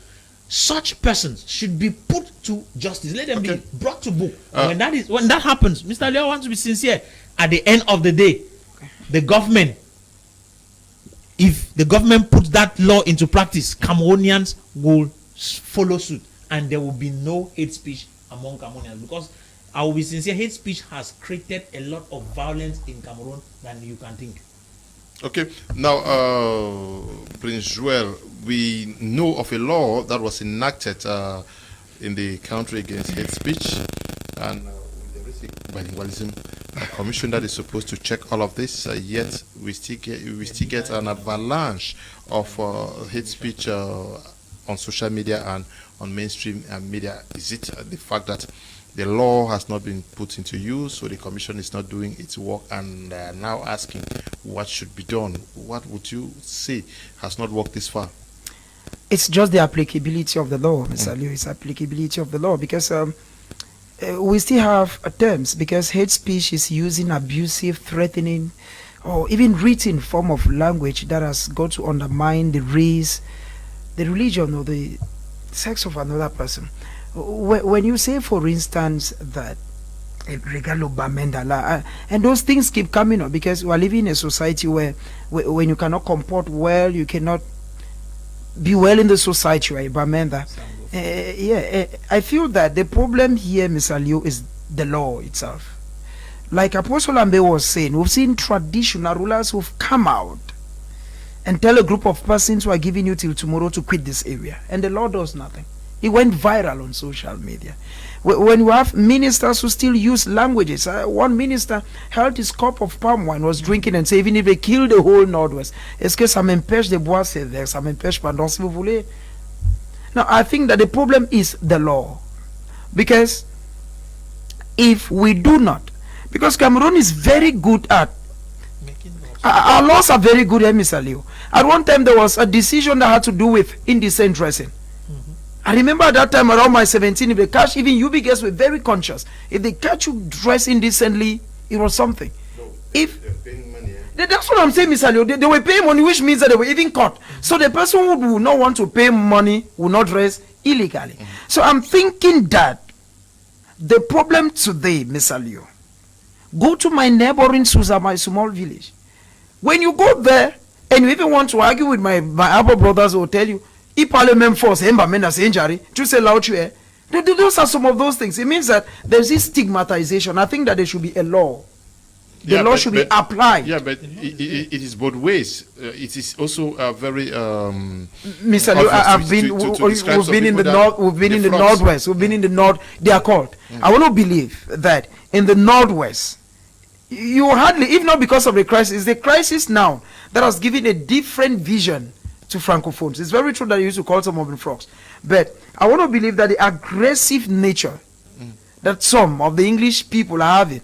[SPEAKER 3] Such persons should be put to justice. Let them be brought to book. When that happens, Mr. Leo wants to be sincere. At the end of the day, the government, if the government puts that law into practice, Cameroonians will follow suit, and there will be no hate speech among Cameroonians. Because I will be sincere, hate speech has created a lot of violence in Cameroon than you can think.
[SPEAKER 1] Okay, now, Prince Joel, we know of a law that was enacted in the country against hate speech, and with the bilingualism commission that is supposed to check all of this. Yet we still get an avalanche of hate speech on social media and on mainstream media. Is it the fact that the law has not been put into use, so the commission is not doing its work, and now asking what should be done? What would you say has not worked this far?
[SPEAKER 4] It's just the applicability of the law, Mr. Liu. It's applicability of the law, because we still have terms, because hate speech is using abusive, threatening, or even written form of language that has got to undermine the race, the religion, or the sex of another person. When you say, for instance, that regalo bamendala, and those things keep coming up, because we are living in a society where when you cannot comport well, you cannot be well in the society, right? Bamenda. I feel that the problem here, Mr. Liu, is the law itself. Like Apostle Ambe was saying, we've seen traditional rulers who've come out and tell a group of persons who are giving you till tomorrow to quit this area, and the law does nothing. It went viral on social media. When you have ministers who still use languages, one minister held his cup of palm wine, was drinking, and said, even if they kill the whole Northwest, est-ce que ça m'empêche de boire ce verre, ça m'empêche pendant si vous voulez. Now, I think that the problem is the law. Because if we do not, because Cameroon is very good at, our laws are very good, Mr. Leo. At one time, there was a decision that had to do with indecent dressing. I remember at that time, around my 17, if they catch, even UB girls were very conscious. If they catch you dress indecently, it was something.
[SPEAKER 1] No,
[SPEAKER 4] if
[SPEAKER 1] they're paying money,
[SPEAKER 4] that's what I'm saying, Mr. Leo. They were paying money, which means that they were even caught. So the person who would not want to pay money will not dress illegally. So I'm thinking that the problem today, Mr. Leo, go to my neighboring Susa, my small village. When you go there and you even want to argue with my other brothers, who will tell you, those are some of those things. It means that there's this stigmatization. I think that there should be a law. The law should be applied.
[SPEAKER 1] Yeah, but it is both ways. It is also very.
[SPEAKER 4] Mr. Liu, we've been in the north. We've been in the northwest. We've been in the north. They are called. I want to believe that in the northwest, you hardly, if not because of the crisis now that has given a different vision to francophones. It's very true that you used to call some of them frogs, but I want to believe that the aggressive nature that some of the English people are having,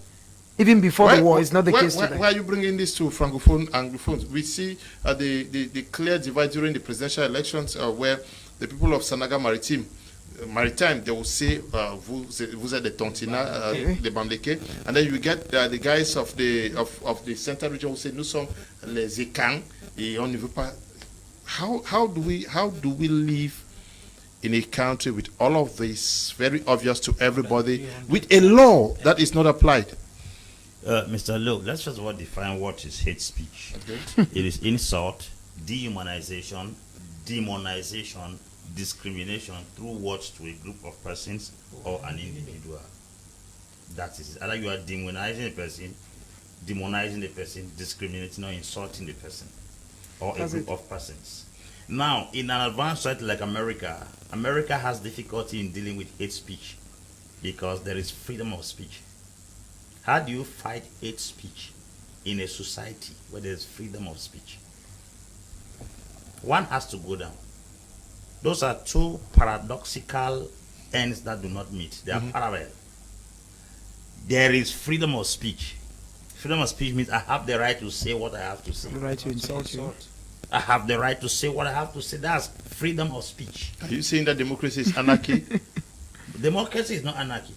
[SPEAKER 4] even before the war, is not the case today.
[SPEAKER 1] Why are you bringing this to francophone anglophones? We see the clear divide during the presidential elections, where the people of Sanaga Maritime, they will say vous êtes des Tontina, les Bamleke, and then you get the guys of the central region who say nous sommes les Ekang et on ne veut pas. How do we live in a country with all of this very obvious to everybody, with a law that is not applied?
[SPEAKER 2] Mr. Lowe, let's just define what is hate speech. Okay. It is insult, dehumanization, demonization, discrimination through words to a group of persons or an individual. That is, either you are demonizing a person, demonizing the person, discriminating or insulting the person or a group of persons. Now, in an advanced society like America, America has difficulty in dealing with hate speech because there is freedom of speech. How do you fight hate speech in a society where there is freedom of speech? One has to go down. Those are two paradoxical ends that do not meet. They are parallel. There is freedom of speech. Freedom of speech means I have the right to say what I have to say.
[SPEAKER 4] The right to insult you.
[SPEAKER 2] I have the right to say what I have to say. That's freedom of speech.
[SPEAKER 1] Are you saying that democracy is anarchy?
[SPEAKER 2] Democracy is not anarchy.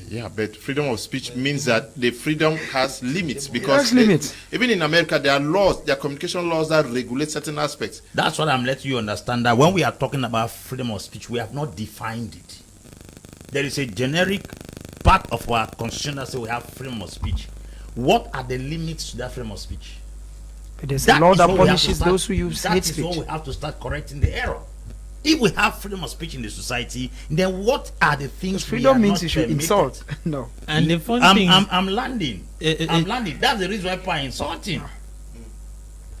[SPEAKER 1] Yeah, but freedom of speech means that the freedom has limits, because
[SPEAKER 4] Has limits.
[SPEAKER 1] even in America there are laws, there are communication laws that regulate certain aspects.
[SPEAKER 2] That's what I'm letting you understand, that when we are talking about freedom of speech, we have not defined it. There is a generic part of our constitution that says we have freedom of speech. What are the limits to that freedom of speech?
[SPEAKER 4] But there's a law
[SPEAKER 2] is
[SPEAKER 4] that
[SPEAKER 2] what we have to
[SPEAKER 4] punishes
[SPEAKER 2] start-
[SPEAKER 4] those who use hate
[SPEAKER 2] That is what
[SPEAKER 4] speech.
[SPEAKER 2] we have to start correcting the error. If we have freedom of speech in the society, then what are the things
[SPEAKER 4] Freedom
[SPEAKER 2] we are
[SPEAKER 4] means
[SPEAKER 2] not
[SPEAKER 4] you should
[SPEAKER 2] permitted?
[SPEAKER 4] insult. No.
[SPEAKER 3] And the fun thing,
[SPEAKER 2] I'm landing. I'm landing. That's the reason why people are insulting.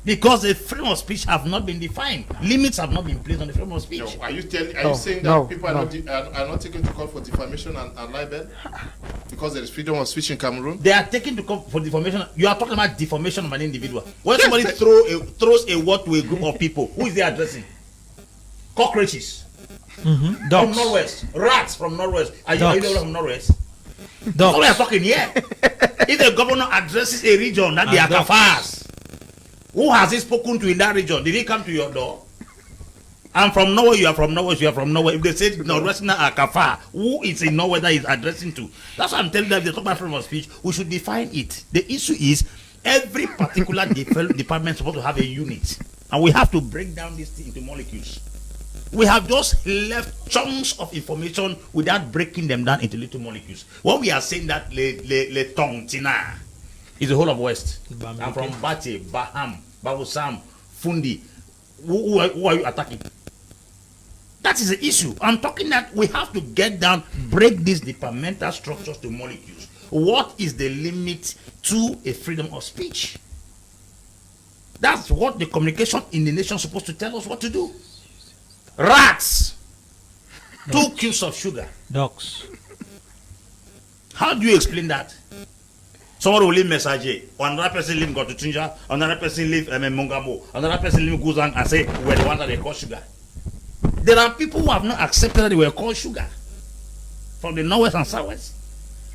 [SPEAKER 2] Because the freedom of speech have not been defined. Limits have not been placed on the freedom of speech.
[SPEAKER 1] No, are you
[SPEAKER 4] No,
[SPEAKER 1] saying that
[SPEAKER 4] no,
[SPEAKER 1] people are
[SPEAKER 4] no.
[SPEAKER 1] are not taken to court for defamation and libel because there is freedom of speech in Cameroon?
[SPEAKER 2] They are taken to court for defamation. You are talking about defamation of an individual. When somebody throws a word to a group of people, who is they addressing? Cockroaches from
[SPEAKER 3] dogs,
[SPEAKER 2] Northwest, rats from Northwest. Are you
[SPEAKER 3] Dogs.
[SPEAKER 2] from Northwest? So we are
[SPEAKER 3] dogs.
[SPEAKER 2] talking here. If the governor addresses a region that they are
[SPEAKER 3] dogs.
[SPEAKER 2] kafars, who has he spoken to in that region? Did he come to your door? I'm from Norway, you are from Norway, you are from Norway. If they say Northwesterners are kafar, who is in Norway that is addressing to? That's what I'm telling them. If they talk about freedom of speech, we should define it. The issue is every particular department is supposed to have a unit, and we have to break down this thing into molecules. We have just left chunks of information without breaking them down into little molecules. When we are saying that le tong tina is the whole of West. I'm from Bate, Baham, Babusam, Fundi. Who are you attacking? That is the issue. I'm talking that we have to get down, break these departmental structures to molecules. What is the limit to a freedom of speech? That's what the communication in the nation is supposed to tell us what to do. Rats, 2 cubes of sugar.
[SPEAKER 3] Dogs.
[SPEAKER 2] How do you explain that? Someone will leave Messager, or another person leave Gotutunja, another person leave Mongamo, another person leave Guzang and say we're the ones that they call sugar. There are people who have not accepted that they were called sugar from the Northwest and Southwest.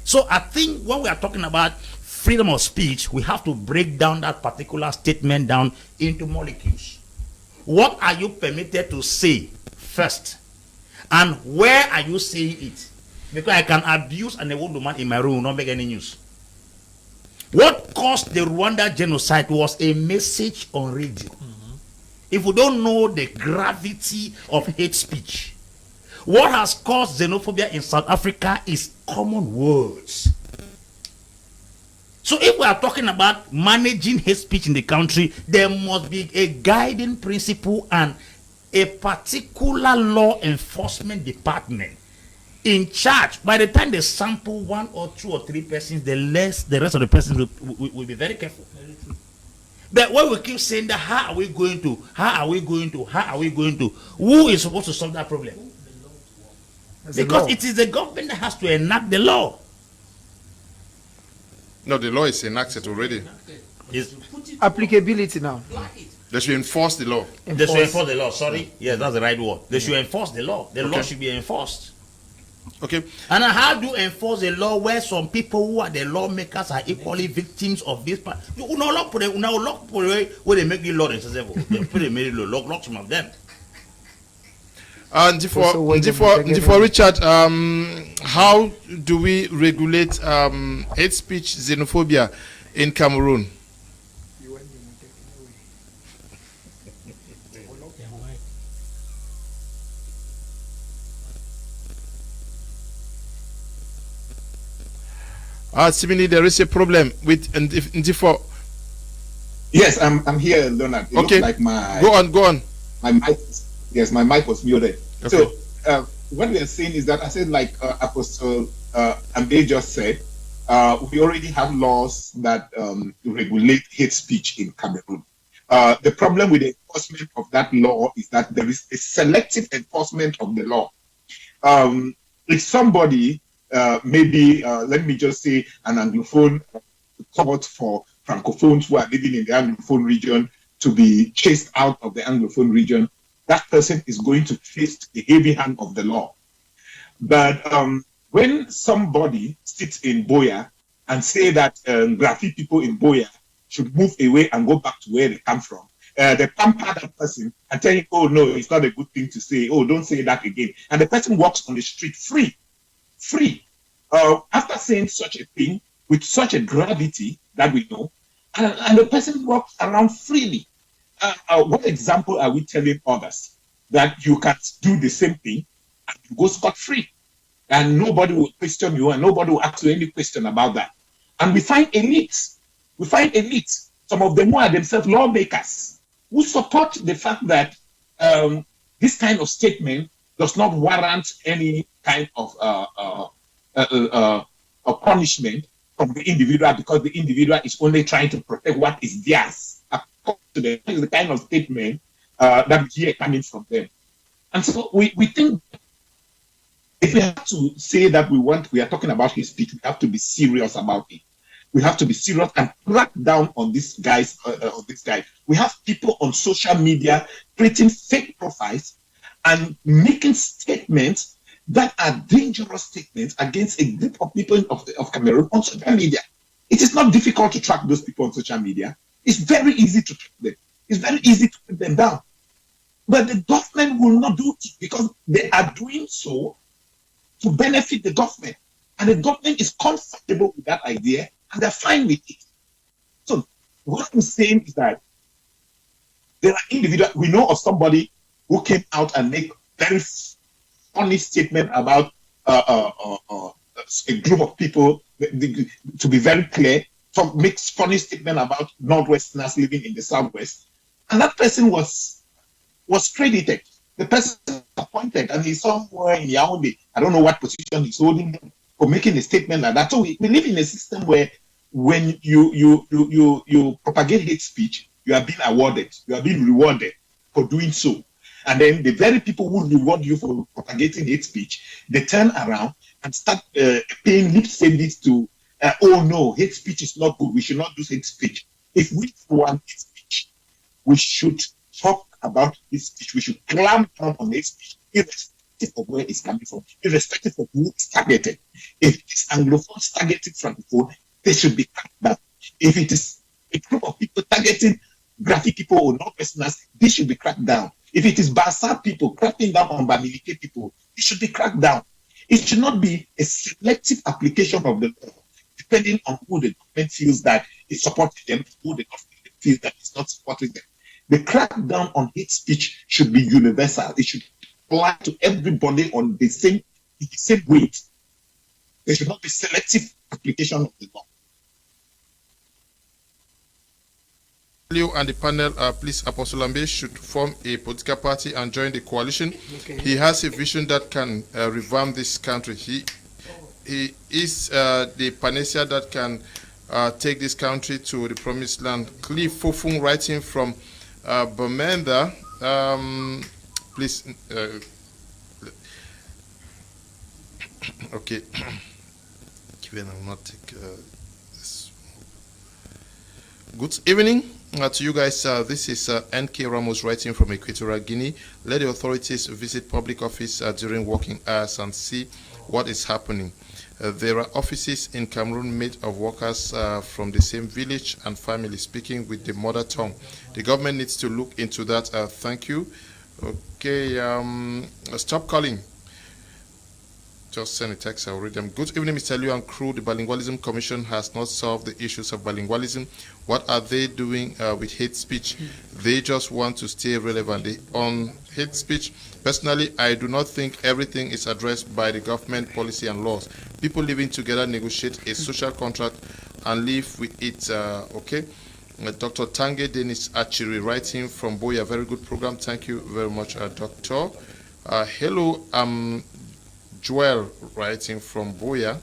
[SPEAKER 2] So I think when we are talking about freedom of speech, we have to break down that particular statement down into molecules. What are you permitted to say first? And where are you saying it? Because I can abuse an old woman in my room, will not make any news. What caused the Rwanda genocide was a message on radio. If we don't know the gravity of hate speech, what has caused xenophobia in South Africa is common words. So if we are talking about managing hate speech in the country, there must be a guiding principle and a particular law enforcement department in charge. By the time they sample 1 or 2 or 3 persons, the rest of the persons will be very careful. But when we keep saying that, how are we going to, who is supposed to solve that problem? Because it is the government that has to enact the law.
[SPEAKER 1] No, the law is enacted already.
[SPEAKER 4] Applicability now.
[SPEAKER 1] They should enforce the law.
[SPEAKER 2] They should enforce the law. Sorry, yes, that's the right word. They should enforce the law. The law should be enforced.
[SPEAKER 1] Okay.
[SPEAKER 2] And how do you enforce a law where some people who are the lawmakers are equally victims of this part? You know, lock where they make the law themselves. They put the law, lock some of them.
[SPEAKER 1] And for Richard, how do we regulate hate speech, xenophobia in Cameroon? Seemingly there is a problem with Ndifo.
[SPEAKER 5] Yes, I'm here, Leonard. It
[SPEAKER 1] Okay,
[SPEAKER 5] looks like my
[SPEAKER 1] go on.
[SPEAKER 5] my mic. Yes, my mic was muted.
[SPEAKER 1] Okay.
[SPEAKER 5] So what we are saying is that I said, like Apostle Ambe just said, we already have laws that regulate hate speech in Cameroon. The problem with the enforcement of that law is that there is a selective enforcement of the law. If somebody, maybe, let me just say, an Anglophone court for Francophones who are living in the Anglophone region to be chased out of the Anglophone region, that person is going to face the heavy hand of the law. But when somebody sits in Boya and say that Grafi people in Boya should move away and go back to where they come from, they pamper that person and tell him, oh no, it's not a good thing to say, oh, don't say that again. And the person walks on the street free. after saying such a thing with such a gravity that we know, and the person walks around freely. What example are we telling others that you can do the same thing and you go scot-free, and nobody will question you and nobody will ask you any question about that? And we find elites, some of them who are themselves lawmakers, who support the fact that this kind of statement does not warrant any kind of punishment from the individual, because the individual is only trying to protect what is theirs. To them, is the kind of statement that we hear coming from them. And so we think if we have to say that we are talking about his speech, we have to be serious about it. We have to be serious and crack down on these guys. We have people on social media creating fake profiles and making statements that are dangerous statements against a group of people of Cameroon on social media. It is not difficult to track those people on social media. It's very easy to track them. It's very easy to put them down. But the government will not do it because they are doing so to benefit the government. And the government is comfortable with that idea and they're fine with it. So what I'm saying is that there are individuals, we know of somebody who came out and make very funny statement about a group of people, to be very clear, makes funny statement about Northwesterners living in the Southwest. And that person was credited. The person was appointed, and he's somewhere in Yaoundé. I don't know what position he's holding for making a statement like that. So we live in a system where when you propagate hate speech, you are being awarded, you are being rewarded for doing so. And then the very people who reward you for propagating hate speech, they turn around and start paying lip service to, oh no, hate speech is not good. We should not do hate speech. If we want hate speech, we should talk about hate speech. We should clamp down on hate speech, irrespective of where it's coming from, irrespective of who is targeted. If it is Anglophones targeting Francophone, they should be cracked down. If it is a group of people targeting graphic people or Northwesterners, they should be cracked down. If it is Bassa people cracking down on Bamileke people, it should be cracked down. It should not be a selective application of the law, depending on who the government feels that is supporting them, who the government feels that is not supporting them. The crackdown on hate speech should be universal. It should apply to everybody on the same weight. There should not be selective application of the law.
[SPEAKER 1] You and the panel, please, Apostle Lambe should form a political party and join the coalition. Okay. He has a vision that can revamp this country. He is the panacea that can take this country to the promised land. Cliff Fofung, writing from Bamenda, please. Okay. I will not take this. Good evening. To you guys, this is N.K. Ramos writing from Equatorial Guinea. Let the authorities visit public office during working hours and see what is happening. There are offices in Cameroon made of workers from the same village and family speaking with the mother tongue. The government needs to look into that. Thank you. Okay, stop calling. Just send a text, I'll read them. Good evening, Mr. Liu and crew. The Bilingualism Commission has not solved the issues of bilingualism. What are they doing with hate speech? They just want to stay relevant. On hate speech, personally, I do not think everything is addressed by the government policy and laws. People living together negotiate a social contract and live with it, okay? Dr. Tange Dennis Achiri, writing from Boya. Very good program. Thank you very much, Doctor. Hello, Joel, writing from Boya.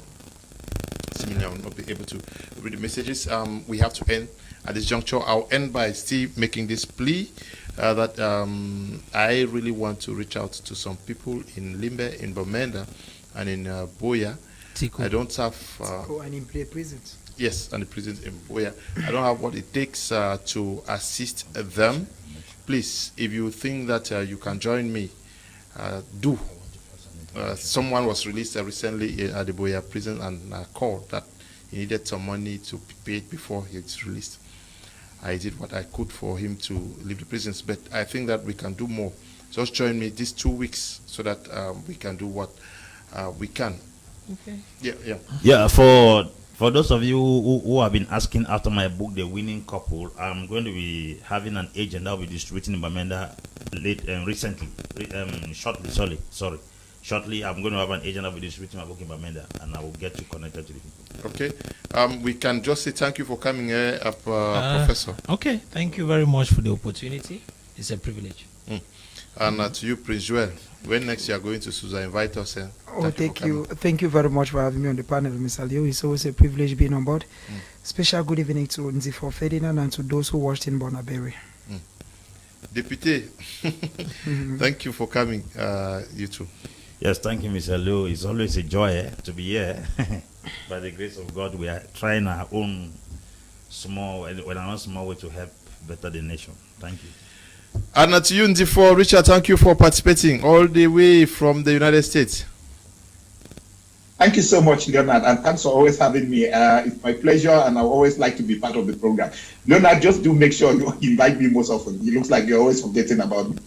[SPEAKER 1] Seemingly I will not be able to read the messages. We have to end at this juncture. I'll end by still making this plea that I really want to reach out to some people in Limbe, in Bamenda, and in Boya. Tico. I don't have...
[SPEAKER 4] Tico and in prisons.
[SPEAKER 1] Yes, and the prisons in Boya. I don't have what it takes to assist them. Please, if you think that you can join me, do. Someone was released recently at the Boya prison and called that he needed some money to be paid before he's released. I did what I could for him to leave the prisons, but I think that we can do more. Just join me these 2 weeks so that we can do what we can.
[SPEAKER 3] Okay.
[SPEAKER 2] Yeah, for those of you who have been asking after my book, The Winning Couple, I'm going to be having an agent that will be distributing in Bamenda shortly. I'm going to have an agent that will be distributing my book in Bamenda, and I will get you connected to the people.
[SPEAKER 1] Okay. We can just say thank you for coming here, Professor.
[SPEAKER 3] Okay, thank you very much for the opportunity. It's a privilege.
[SPEAKER 1] And to you, Prince Joel, when next you are going to Susa, invite us.
[SPEAKER 4] Thank you. Thank you very much for having me on the panel, Mr. Leo. It's always a privilege being on board. Special good evening to Nzifo Ferdinand and to those who watched in Bonaberry.
[SPEAKER 1] Deputy, thank you for coming, you too.
[SPEAKER 2] Yes, thank you, Mr. Leo. It's always a joy to be here. By the grace of God, we are trying our own small way to help better the nation. Thank you.
[SPEAKER 1] And to you, Nzifo, Richard, thank you for participating all the way from the United States.
[SPEAKER 5] Thank you so much, Leonard, and thanks for always having me. It's my pleasure, and I always like to be part of the program. Leonard, just do make sure you invite me most often. It looks like you're always forgetting about me.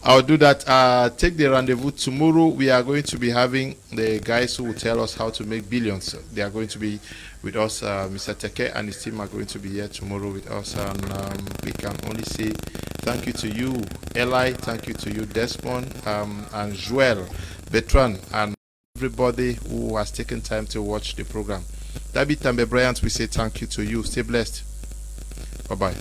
[SPEAKER 1] I'll do that. Take the rendezvous tomorrow. We are going to be having the guys who will tell us how to make billions. They are going to be with us. Mr. Teke and his team are going to be here tomorrow with us. And we can only say thank you to you, Eli. Thank you to you, Desmond, and Joel, Bertrand, and everybody who has taken time to watch the program. David Tambe Bryant, we say thank you to you. Stay blessed. Bye-bye.